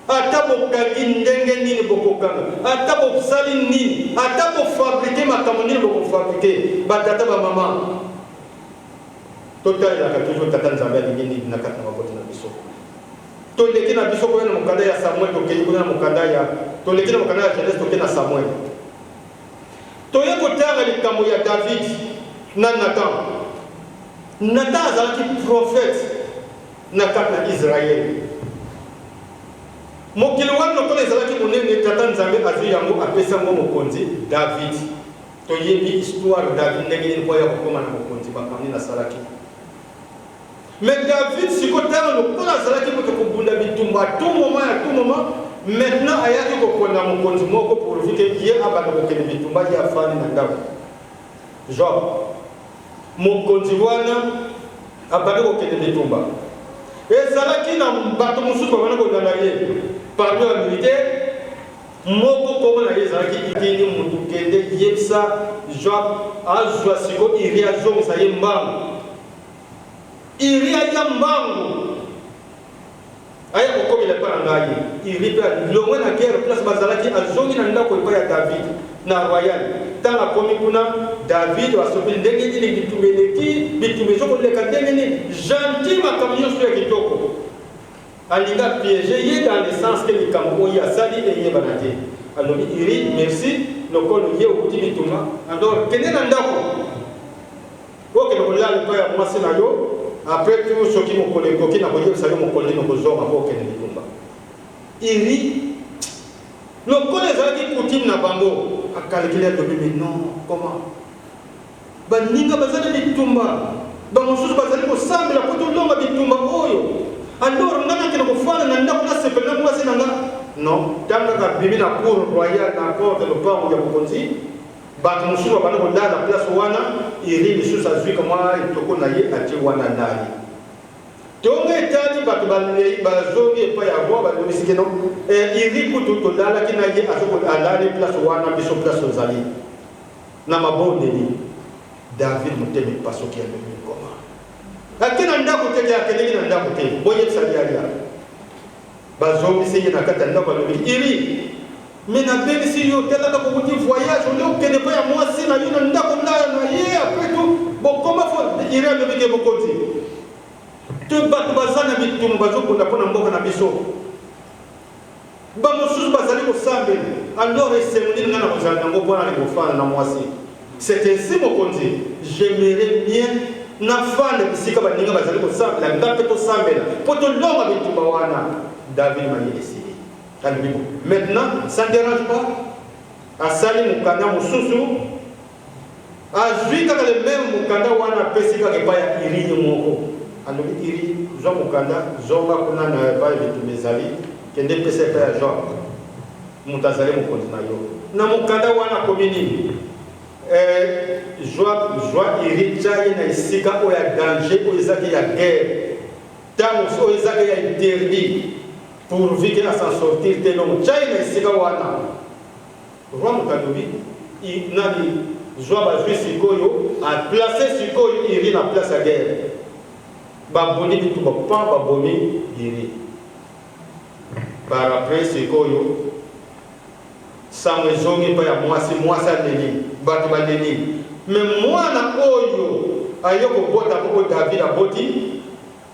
ata bokangi ndenge nini bokokanga ata bosali nini ata bofabrike makambo nini bokofabrike batata ba mama totalelaka toujours tata nzambe alingi nini na kati na mabota na biso toleki na biso koya na mokanda ya Samuel tokei kuna na mokanda ya toleki na mokanda ya Genèse tokei na Samuel toye kotanga likambo ya David na Nathan azalaki prophète na kati na Israël. Mokili wana ko ezalaki monene tata nzambe azwi yango apesa ngo mokonzi David. Toyebi histoire David ndenge ni kwa ya kokoma na mokonzi bakamni na salaki. Mais David sikotana lokola azalaki ko kobunda bitumba tout moment maintenant ayaki kokona mokonzi moko pour vite ye abana kokene bitumba ya fani na ndako. Genre mokonzi wana abana kokene bitumba. Et ça qui n'a pas tout musu ko na ko dala ye parmi les militaires moko ko na ye za ki itini mutu kende yebsa Job azwa siko iria zo sa yembangu iria yambangu aya ko ile pa ngayi iri pa longwe na guerre place bazalaki azongi na ndako pa ya David na royal tanga komi kuna David wasobi ndenge ni bitumeleki bitumezo ko leka ndenge ni gentil makamyo sur kitoko alinga piéger ye dans le sens que le kambo ya sali et ye banate alors iri merci lokolo ye okuti bituma alors kenena ndako oke ko la le pa ya mwasi na yo après tout ce qui mo connaît ko kina ko ye sali mo connaît no ko zo ma ko kenena bitumba iri lokolo ezalaki coutume na bango a calculer de mais non comment baninga bazali bitumba bamosusu bazali kosambela po tolonga bitumba oyo alors ngana kino kofana na ndako na sepela mwasi nanga non tanga ka bibi na cour royale na porte le port ya bokonzi bato mosusu bana kolala place wana iri lisusu azwi kama itoko na ye ati wana ndani tonga etali bato balei bazongi epai ya roi balobisiki no iri kutu tolalaki na ye azoko alali place wana biso place ozali na mabondeli David mutemi pasoki ya mbemi koma akina ndako te ya keleki na ndako te boye tsalialia bazongi seye na kata ndako alobi iri mais na bengisi yo telaka ko kuti voyage on est kene pa ya mwasi na yo na ndako ndaya na ye après tout bon comment faut iri alobi ke bokoti te bato bazana bitumba bazokunda pona mboka na biso bamosusu bazali kosambela alors esemoli ngana kozala nango mpona likofana na mwasi c'est ainsi mokonzi j'aimerais bien na fanda bisika baninga bazali kosambela nga mpe tosambela mpo tolonga bitumba wana David mani esili alobi maintenant ça ne dérange pas asali mokanda mosusu azwi kaka le même mokanda wana apesi kaka epai ya iri ye moko alobi iri zwa mokanda zonga kuna na epai bitumba ezali kende pesa epai ya Jean moto azali mokonzi na yo na mokanda wana akomi nini joie iri tya ye na esika oyo ya danger oyo ezaki ya guerre ntango oyo ezaki ya interdit pourvu ke asan sortir te donc tya ye na esika wana roi moto alobi nani joie bazwi sikoyo aplace sikoyo iri na place ya guerre baboni bitumba pa babomi iri par après sikoyo sango ezongi mpa ya mwasi aleli bato baleli mais mwana oyo aye kobota moko David aboti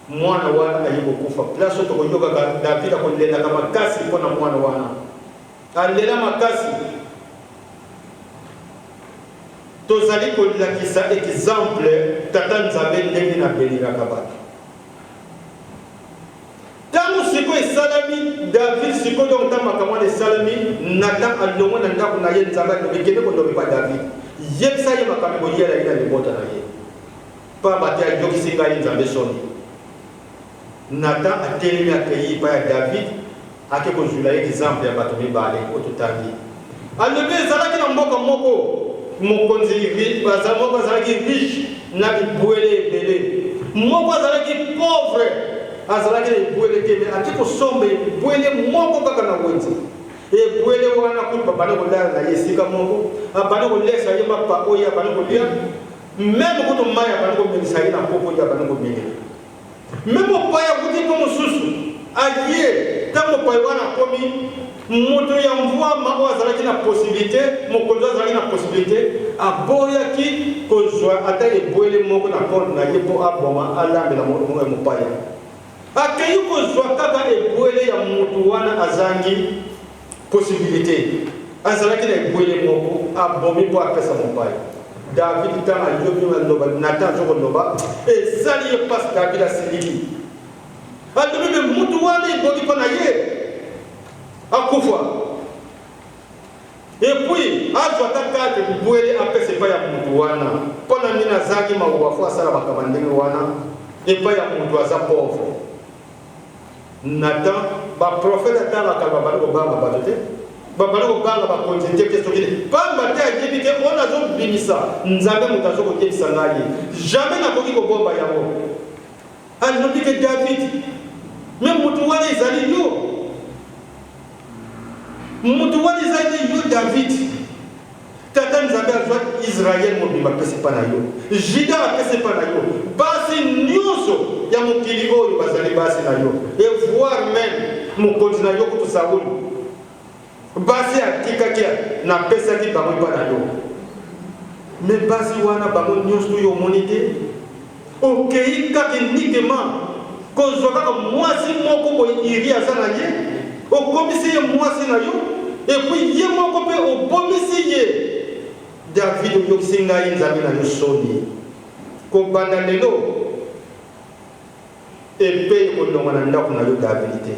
mwana wana aye kokufa place oyo tokoyokaka David akolelaka makasi mpona mwana wana alela makasi tozali kolakisa exemple tata nzambe ndenge nabelelaka bato tango siko esalami David siko donc ta makamwa esalami Nathan alongo na ndako na ye nzambe alobekende kondomi pa David yebisa ye makambo boyela ina libota na ye pa bate ayokisi ngai nzambe soni Nathan atelemi akei pa ya David ake kozwila ye exemple ya bato mibale ototangi alobi ezalaki na mboka moko mokonzi moko azalaki riche na bibwele ebele moko azalaki pauvre azalaki na ebwele te me ati kosomba ebwele moko kaka na wenze ebwele wana kuti babandi kolala na ye esika moko abandi kolesa ye mapa oyo abandi kolia meme kutu mai abandi komelisa ye na popo oyo abandi komelela meme opaya kuti mpo mosusu aye ntango opaya wana akomi moto ya mvwama oyo azalaki na posibilité mokonzi azalaki na posibilité aboyaki kozwa ata ebwele moko na konte na ye mpo aboma alambela mopaya akei kozwa kaka ebwele ya moto wana azangi possibilité azalaki na ebwele moko abomi mpo apesa mopaya David ntango ayobi maloba Nathan azokoloba ezali ye mpasi David asiliki alobi me moto wana ebongi mpo na ye akufa epuis azwa kaka ebwele apesa epai ya moto wana mpo na nini azangi mawa fo asala makambo ndenge wana epai ya moto aza pauvre Nathan baprofete atalaka babali kobanga bato te babali kobanga bakonzi te te soki te pamba te ayebi te ona azobimisa nzambe moto azokokebisa ngai ye jamais nakoki kobomba yango alobi ke David me moto wana ezali yo moto wana ezali yo David tata nzambe azwa Israel mobimba apesi mpa na yo Juda apesi mpa na yo basi nyonso ya mokili oyo bazali basi na yo et voir même mokonzi na yo kutu Sauli basi atikaki napesaki bango mpa na yo me basi wana bango nyonso oyo omoni te okei kaka uniquement kozwa kaka mwasi moko boye iri aza na ye okomisi ye mwasi na yo epuis ye moko mpe obomisi ye David oyokisi ngai nzambe na yo soni kobanda lelo epe ekolonga na ndako na yo David te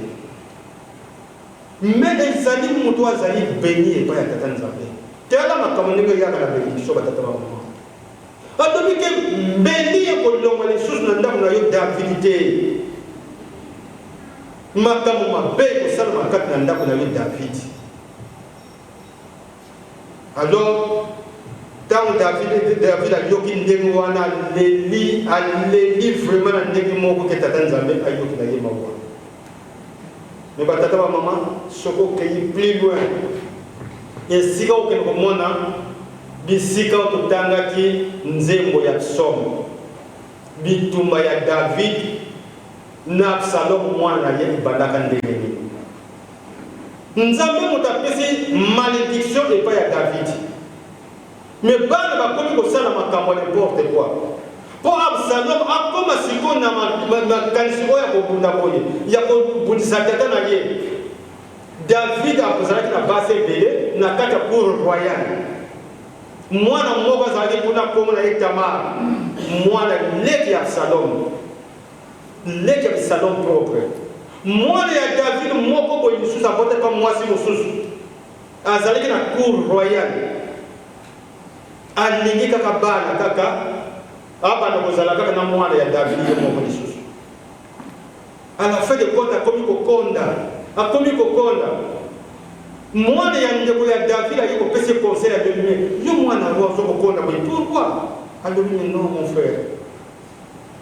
me ezali moto azali beni epai ya tata nzambe tala makambo ndenge yaka na bénédiction batata bamama alobi ke mbeli ekolongwa lisusu na ndako na yo David te makambo mabe ekosalama kati na ndako na yo David. Alors tant David ayoki ndenge wana aleli vraiment na ndenge moko ke tata Nzambe ayoki na ye mawa. Mais batata ba maman soko kei plus loin esika okende komona bisika ototangaki nzembo ya psaume bitumba ya David na Absalom mwana na ye ibandaka ndenge nini. Nzambe moto apesi malédiction epai ya David, mais bana bakomi kosala makambo n'importe quoi. Pour Absalom akoma siko na makanisi oyo ya kobunda boye ya kobundisa tata na ye. David akozalaki na base ebele na kati ya cour royale. Mwana moko azalaki mpona kombo na ye Tamar, mwana leki ya Absalom, leki ya Absalom propre. Mwana ya David moko boye lisusu apote pa mwasi mosusu azalaki na cour royale, alingi kaka bana kaka abana kozala kaka na mwana ya David ye moko lisusu. À la fin de compte akomi kokonda mwana ya ndeko ya David ayi kopesa conseil à lui. Yo mwana wa kokonda boye pourquoi? Alors lui non mon frère,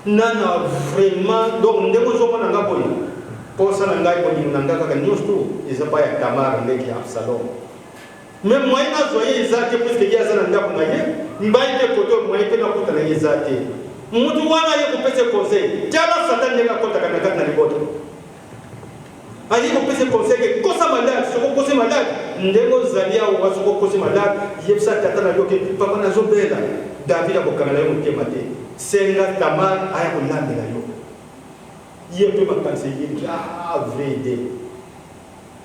nana vraiment donc ndeko zo mwana ngaboye posa na ngai bolingo na ngaka ka nyonso eza pa ya Tamar ndeki ya Absalom. Mais moi nazoye ezate puisque ya zana ndako na ye mbai te koto moi pe na kuta na ezate mutu wana ye kopesa conseil tala satan ndeka kota kana kata na liboto ayi kopesa conseil ke kosa malade soko kosa malade ndengo zalia wa soko kosa malade yebsa tata na yoke papa na zobela David akokana yo mutema te senga Tamar aya kolambela yo yepe makanse yiki vrede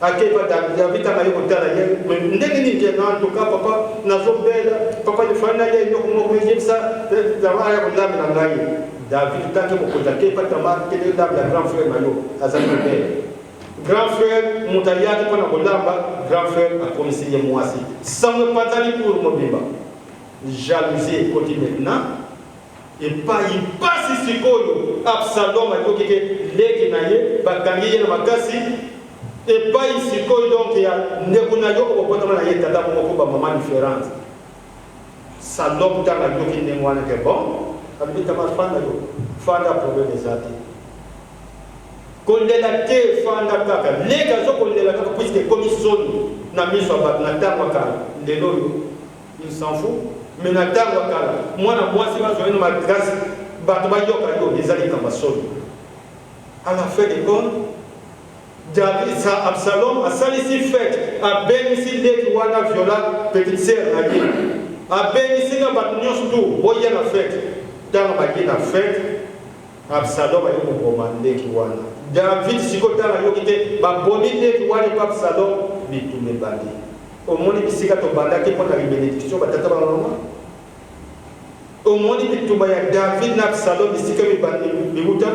akepa David anga yo kotala ye ndenge ni je na to ka papa na zobela papa ni fana ye yo ko yebsa Tamar aya kolambela ngai David take mokonda kepa Tamar ke de la grand frère na yo azali belle grand frère mutayaki pona kolamba grand frère a commisé ye mwasi sans me patali pour mobimba jalousie côté maintenant et pas il passe sikoyo Absalom ayoki ke leki na ye bakangi ye na makasi et pas sikoyo donc ya ndeko na yo ko botama na ye tata moko ba maman différente Salom tanga yoki ndenge wana ke bon abita mafanda yo fanda problème ezati kondela te fanda kaka lega zo kondela kaka puisque commission na miso ba na tanga kala lelo yo il s'en fout. Mais na tangwa kala mwana mwasi bazo eno magrasi bato bayoka yo ezali kamba solo. À la fin de compte David sa Absalom a salisi fête a bénisi leki wana viola petite sœur na ye a bénisi na bato nyonso tu boya na fête tanga baki na fête Absalom ayo koboma leki wana David siko tanga yo kite baboni leki wana pa Absalom bitume bandi omoni bisika to bandaki pona bénédiction batata ba mama omoni bitumba ya David na Absalom bisika bibandi bibuta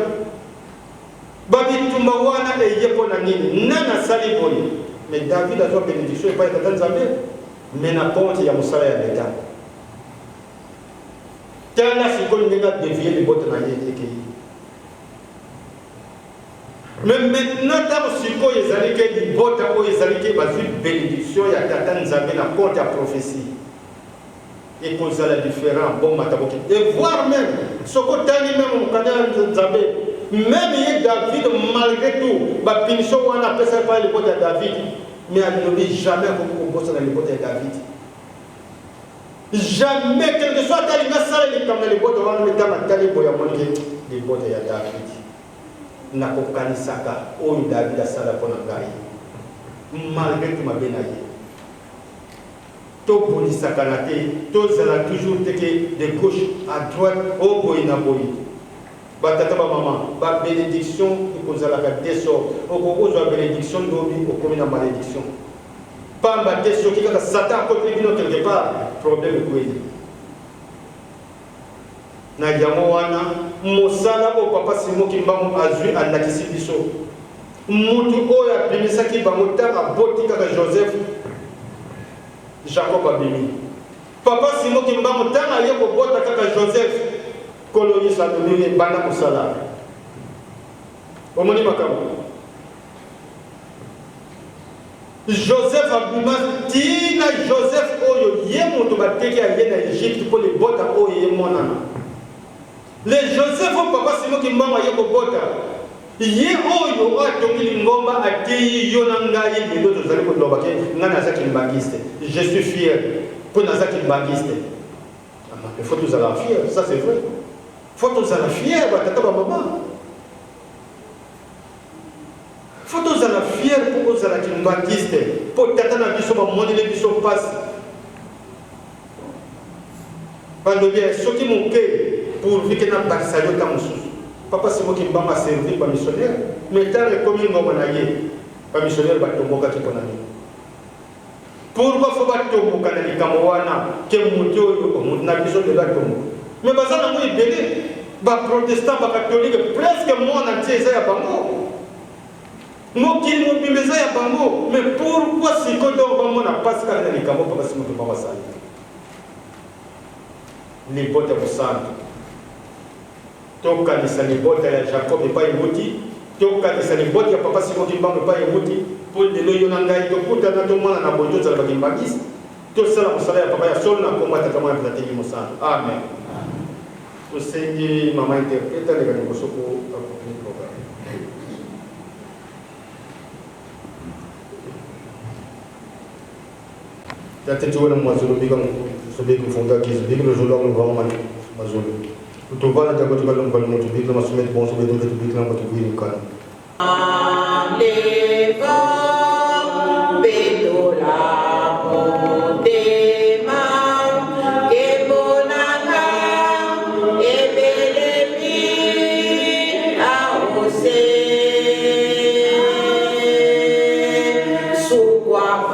ba bitumba wana eye pona nini nana sali boye mais David a zo bénédiction et pas tata Nzambe mais na compte ya musala ya leta tana siko ndenga dévier les bottes na yeke. Mais maintenant, dans ce cas, ils allaient que les bottes, ils allaient que la bénédiction, il y a tata Nzambe na compte à prophétie. Et qu'on a la différence, bon mataboki. Et voir même, ce que tani même au canal Nzambe, même il y a David malgré tout, la punition on appelle ça par les bottes à David, mais elle ne dit jamais qu'on bosse dans les bottes à David. Jamais, quel que soit tali na sala les comme les bottes, on va mettre dans tali pour y avoir les bottes à David. Na kokanisaka oyo David asala pona ngai malgré tout mabena ye to bonisaka na te to zala toujours teke de gauche à droite o boy na boy batata ba maman ba bénédiction ikozala ka desor o ko zo bénédiction ndobi o komi na malédiction pamba desor ki kaka Satan côté bino quelque part problème kweli na yango wana mosala o papa simoki mbango azwi alakisi biso mutu oyo abimisaki bango tanga boti kaka Joseph Jacob abimi Papa Simon Kimbango tanga yeko bota kaka Joseph Kolo Yisa Domini banda musala. Omoni makambo. Joseph abima tina Joseph oyo ye moto bateki aye na Égypte pour les bota oyo ye monana. Le Joseph au papa Simon Kimbango yeko bota. Ye oyo atongi lingomba ateyi yo na ngai lelo tozali koloba ke ngana azaki mbangiste. Je suis fier pour nazaki mbangiste. Il faut tous aller fier, ça c'est vrai. Il faut tous aller fier tata ba maman. Il faut tous aller fier pour aux alaki mbangiste. Pour tata na biso ba moni le biso passe. Pando bien soki moke pour vite na baksayo ta mususu. Papa Simon Kimbango a servi par missionnaire, mais tant que comme il m'a par missionnaire va tomber qui qu'on a dit. Pourquoi faut pas tomber quand il Kamoana, que Moutio, on a besoin de la tombe. Mais parce que nous est belé, bah protestant, bah catholique, presque moi on a dit ça à Bango. Nous qui nous bimez ça à Bango, mais pourquoi si quand on a pas ce qu'il y a Papa Simon Kimbango ça? Les potes à vous toka nisalibota ya Jacob epa emuti toka nisalibota ya papa Simon Kimbango epa emuti pour de lo yona ngai tokuta na to mwana na bojo za bakimbagisi to sala musala ya papa ya sol na komata kama ya platini musala amen usengi mama interpreta le kaniko soko akopini program tete tuwe mwazulu biga msobeku mfunga kizu biga lo jolo ngo vama mazulu Tuvala jago juga lomba lomba tu bikla masuk itu bangsa betul tu bikla matu biri kan. Leva bedola potema kebonanga ebelemi aose sukwa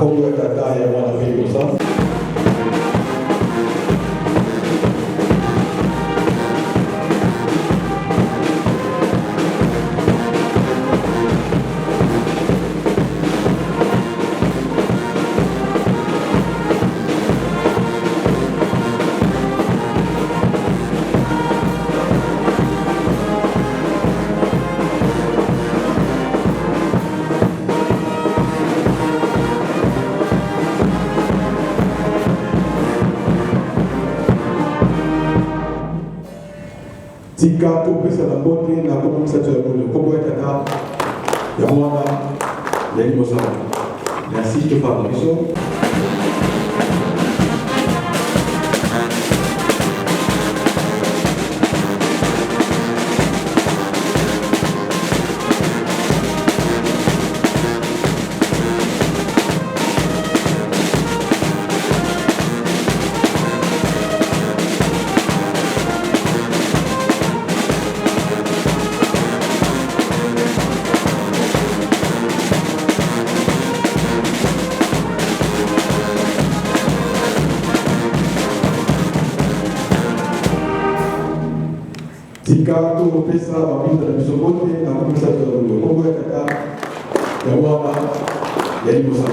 Kongo ya Tata ya mwana vile kosa. Tika topesa na mbote na komisa tu ya kule Kongo ya Tata ya mwana ya limosa. Merci de faire la mission. Tika topesa babinda na biso bote na komisa tu ya kule Kongo ya Tata ya mwana ya limosa.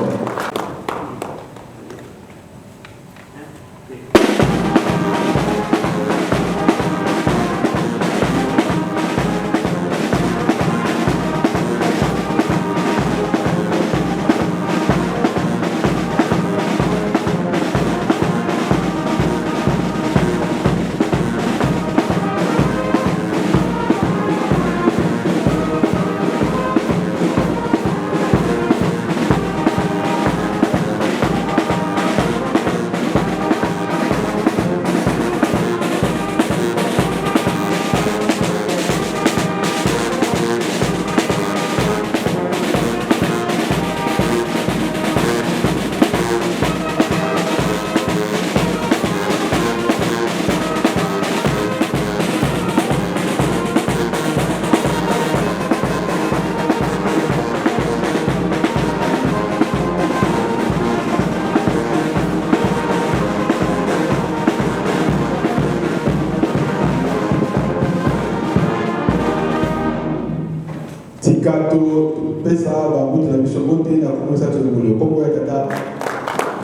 Tika topesa babinda na biso bote na komisa tu ya kule Kongo ya Tata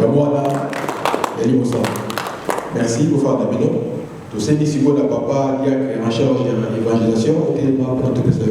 ya mwana ya limosa. Merci pour faire la bino. Tout ce qui est la papa qui est en charge de l'évangélisation, au téléphone pour tout ce qui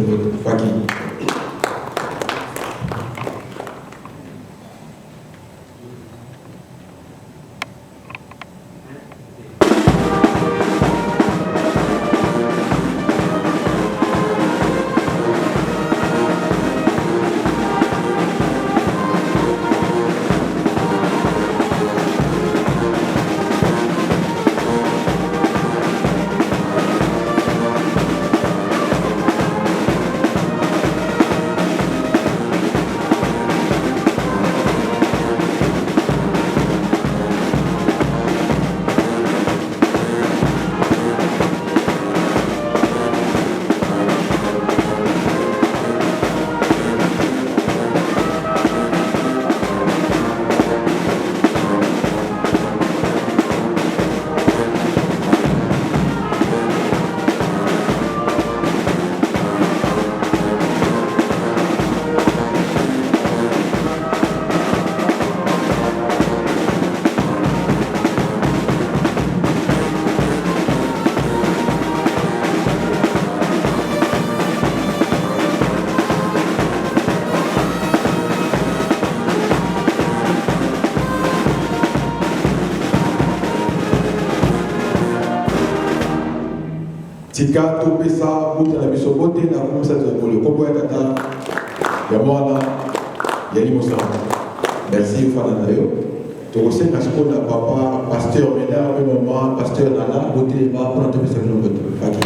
Tika topesa buta na biso bote na komisa tu ya kule Kongo ya Tata ya mwana ya limosa. Merci ufana na yo. Tokosenga siko na papa pasteur Ménard pe maman pasteur Nana bote ba pour topesa no bote. Faki.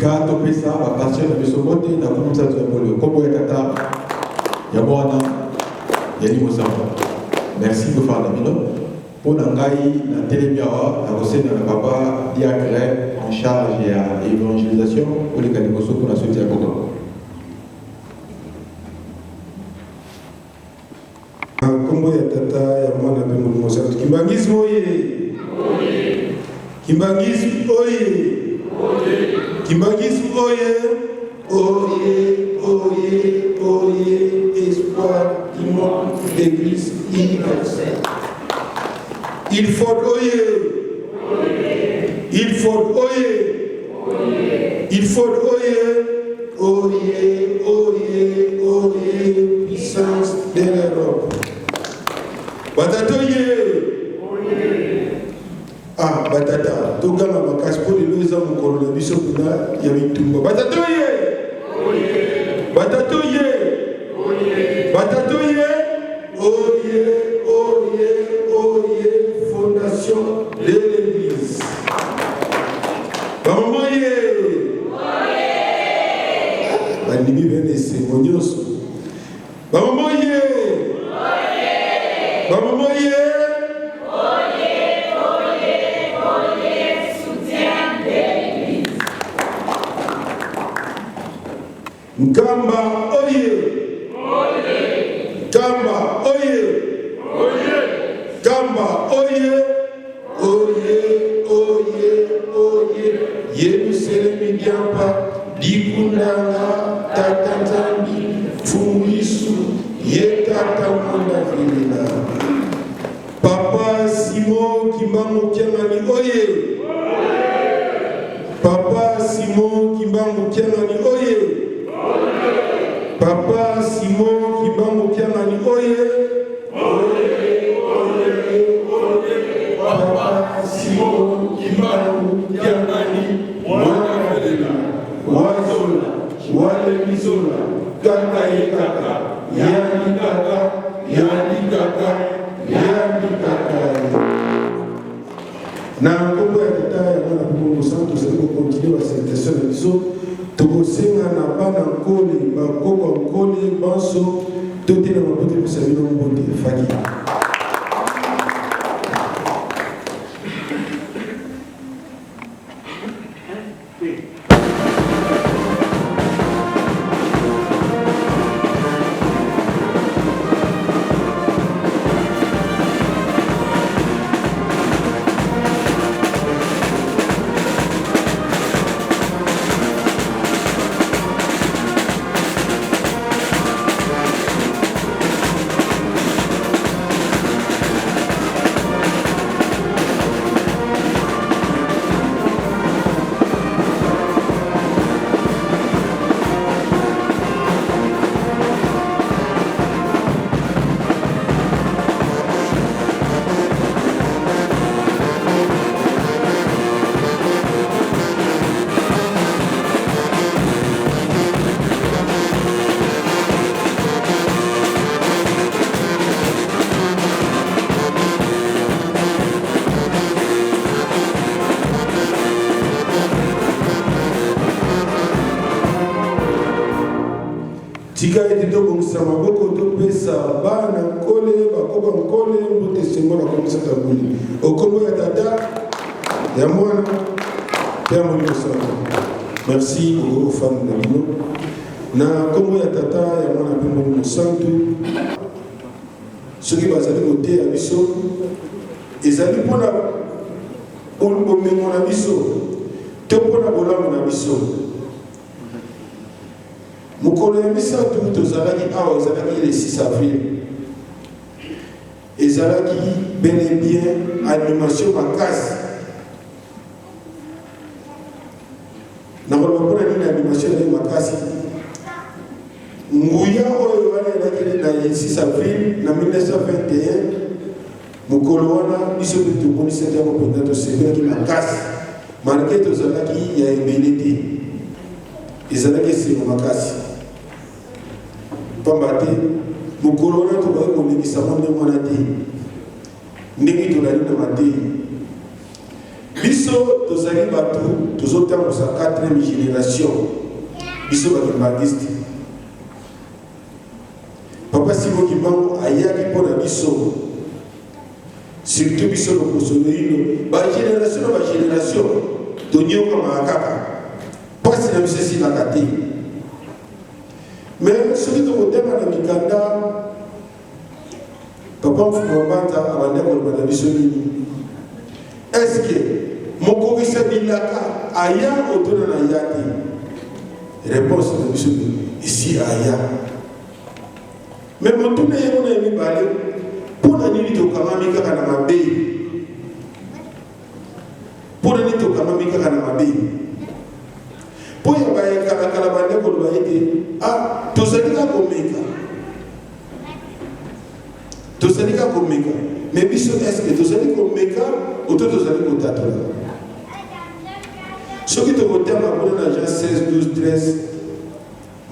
tika topesa bapasteur na biso bote na komisa to ya bolio kombo ya tata ya mwana ya limosamba. Merci tofanda bino mpo na ngai na telemi awa nakosenda na papa diacre en charge ya évangélisation koleka liboso mpona soti ya koko. Kombo ya tata ya mwana mpe mosantu Kimbangisi oye! Kimbangisi oye! Kimbangisi oye! Oye, oye, oye, espoir du monde, l'église universelle. Il faut oye! Il faut oye! Il faut oye! Oye, oye, oye, puissance de l'Europe. Batatoye! Ah, batata, togama makasi pour les lois en coronavirus il y a eu tout. Batatoye! Batatoye! Batatoye! Oye, oye, oye, fondation de l'église. Mamoye! Bandibi bene cérémonios. Mamoye! Mamoye! Nkamba oye! Kamba oye! Kamba oye! Oye, oye, oye! Yerusalem Diampa, Likundanga, Tatanzambi, Fungisu, Yetata Manda Vilina. Papa Simon Kimbango Kiangani oye! Papa Simon Kimbango Kiangani oye! Papa Simon Kimbango Kiangani oye! Oye, oye, oye! Papa Simon Kimbango Kiangani Mwana Wazola, Wale Mizola, Kaka Yekaka, Yani Kaka, Yani Kaka, Yani Kaka. Na kombo ya tata ya mwana Mungu Santo zeko continue wa salutation na biso tokosenga na bana nkole bakoko nkole banso totela mabote musabino mbote faki. Tika eti tobongisa maboko topesa bana nkole bakoko nkole mbote sengo na komisa tabuli okombo ya tata ya mwana ya molimo santo. Merci aux femmes de bino na kombo ya tata ya mwana pe molimo santo soki bazali koteya biso ezali mpona bomengo na biso to mpona bolamu na biso. Mukolo ya misato tozalaki awa ezalaki le 6 avril ezalaki bel et bien animation makasi nakoloba mpona nini animation ezali makasi nguya oyo wana elaki na 6 avril na 1921 mukolo wana biso mpe tomonisaki yango mpenza tosepelaki makasi malgré tozalaki ya ebele te ezalaki esengo makasi pamba te mokolo wana tokaki kolekisa ndenge wana te ndenge tozali na mateyi biso biso tozali bato tozotambusa 4e génération biso bakimbangiste papa Simon Kimbangu ayaki mpo na biso surtout biso lokoso loino bagénération tonyokama kaka mpasi na biso esilaka te mais soki tokotema na mikanda papa mfumu banza abandi koloba na biso nini eske mokokisa bilaka aya otona na ya te réponse na biso esi aya mais motuna ye mona ya mibale mpona nini tokamami kaka na mabe mpona nini tokamami kaka na mabe mpo ya bayekalakala bande koloba ete tozali ka komeka mais biso eske tozali komeka oto tozali kotatola soki tokotema kuna na Jean 16 12 13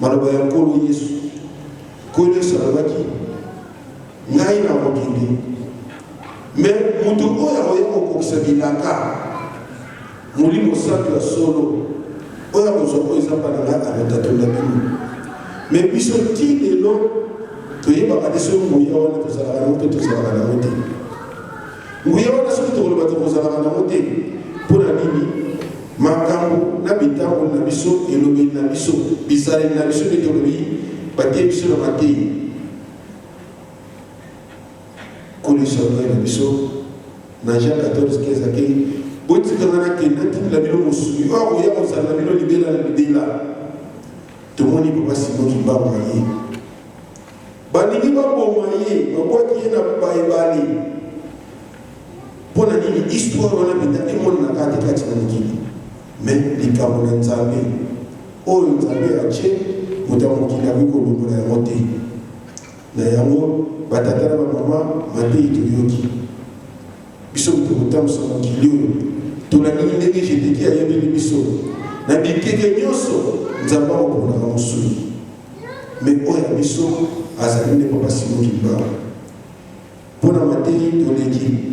maloba ya nkolo Yesu nkolo Yesu alobaki ngai na mokili mais moto oyo akoya kokokisa bilaka molimo santo ya solo oyo akozwa oyo eza mpa na ngai alotatola bino mais biso ti lelo toyebaka te soki nguya wana tozalaka nango te tozalaka nango te nguya wana soki tokoloba tokozalaka nango te mpo na nini makambo na bitamboli na biso elobeli na biso bizaleli na biso nde tolobi batie biso na mateyi kolesanga na biso na Jean 14 akei botikanga nakenda tindila bino mosuni oyo akoya kozala na bino libela na libela tomoni papa Simon Kimbangu ye balingi baboma ye babwaki ye na bayebali mpo na nini histoire wana mpenza emonanaka te kati na mokili mais likambo na Nzambe oyo Nzambe atie moto ya mokili akoki kolongola yango te na yango batata na bamama mateyi toyoki biso tokotambusa mokili oyo tolandini ndenge Jédéki ayebeli biso na bikeke nyonso Nzambe akoponaka mosuni mais oyo ya biso azali nde papa Simon Kimbangu mpo na mateyi toleki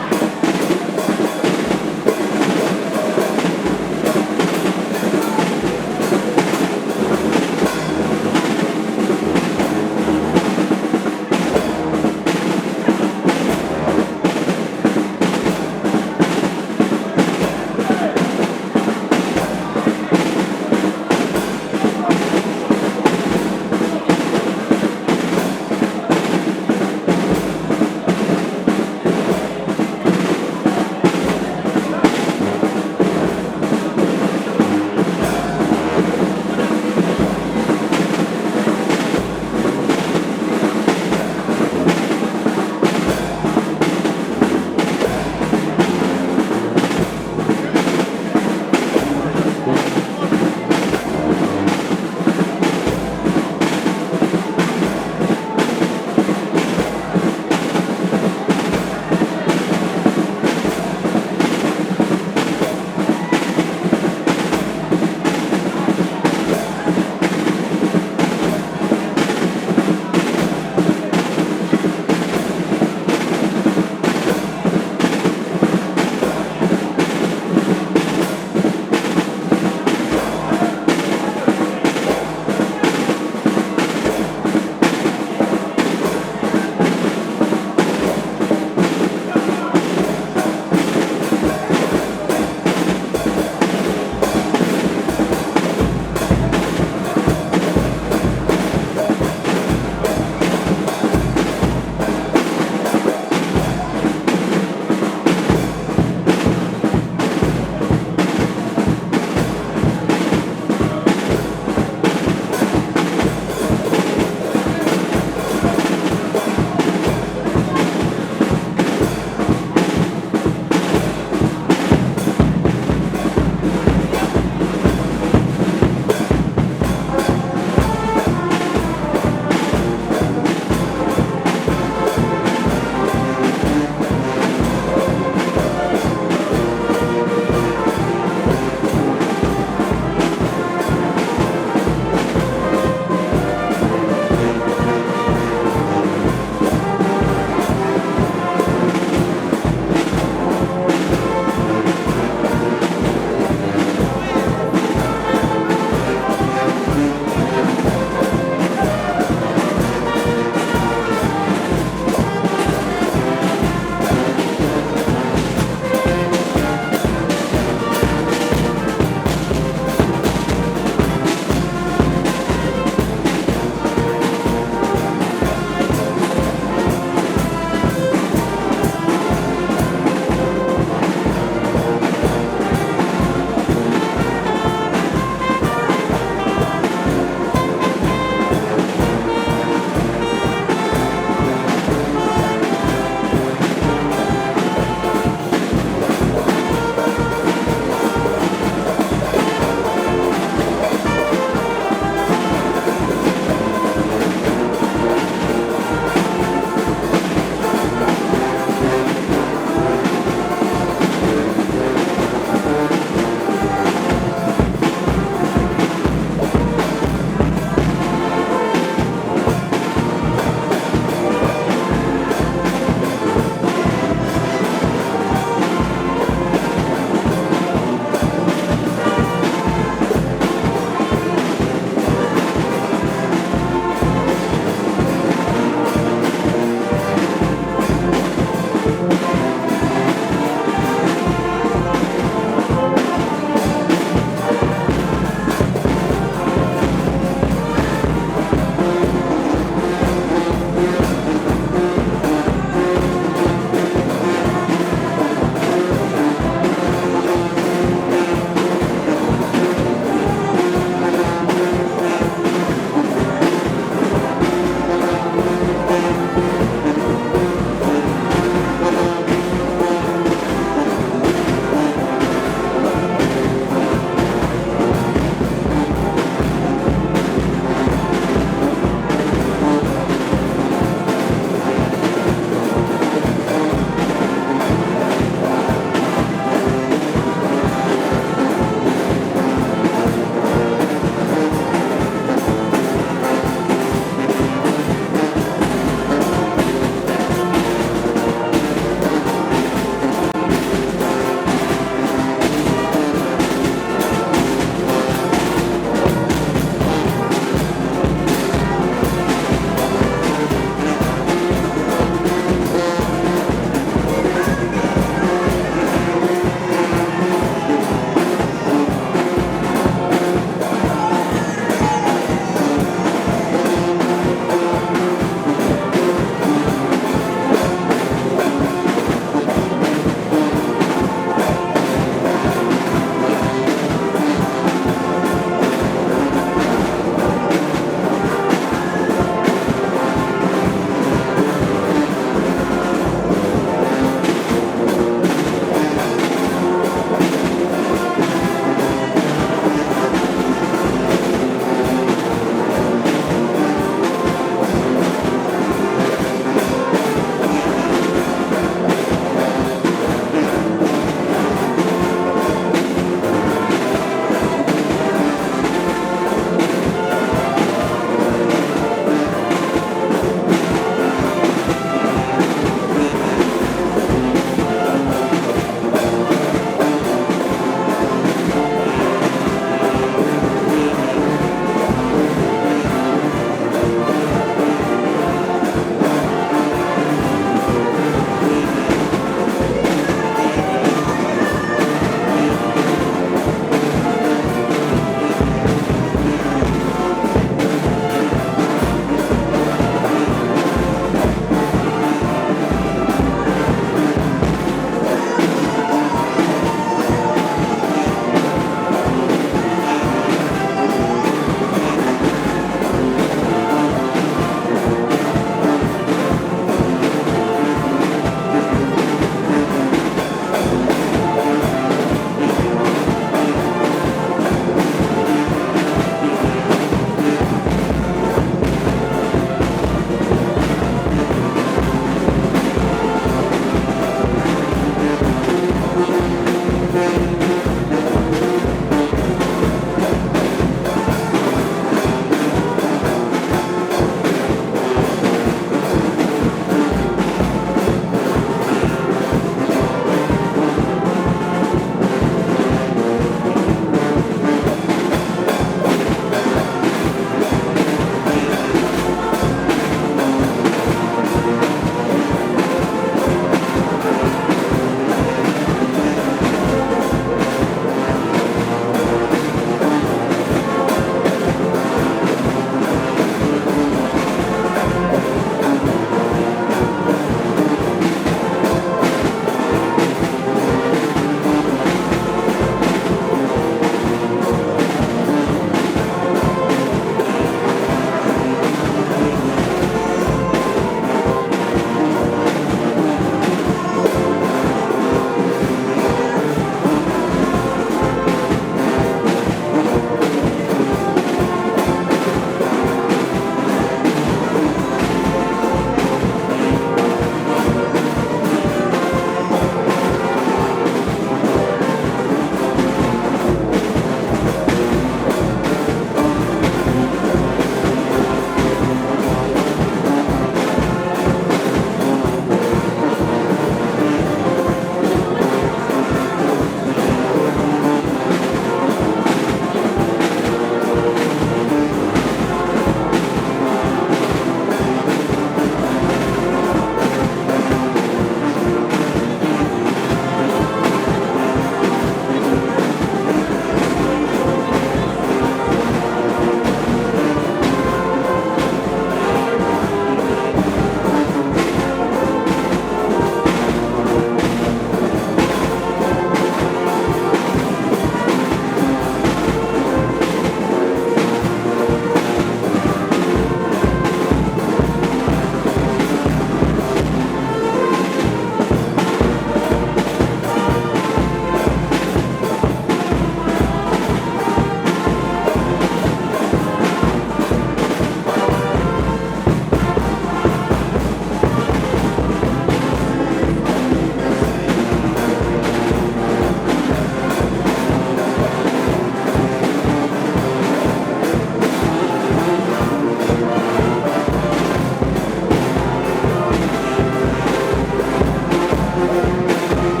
Thank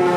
you.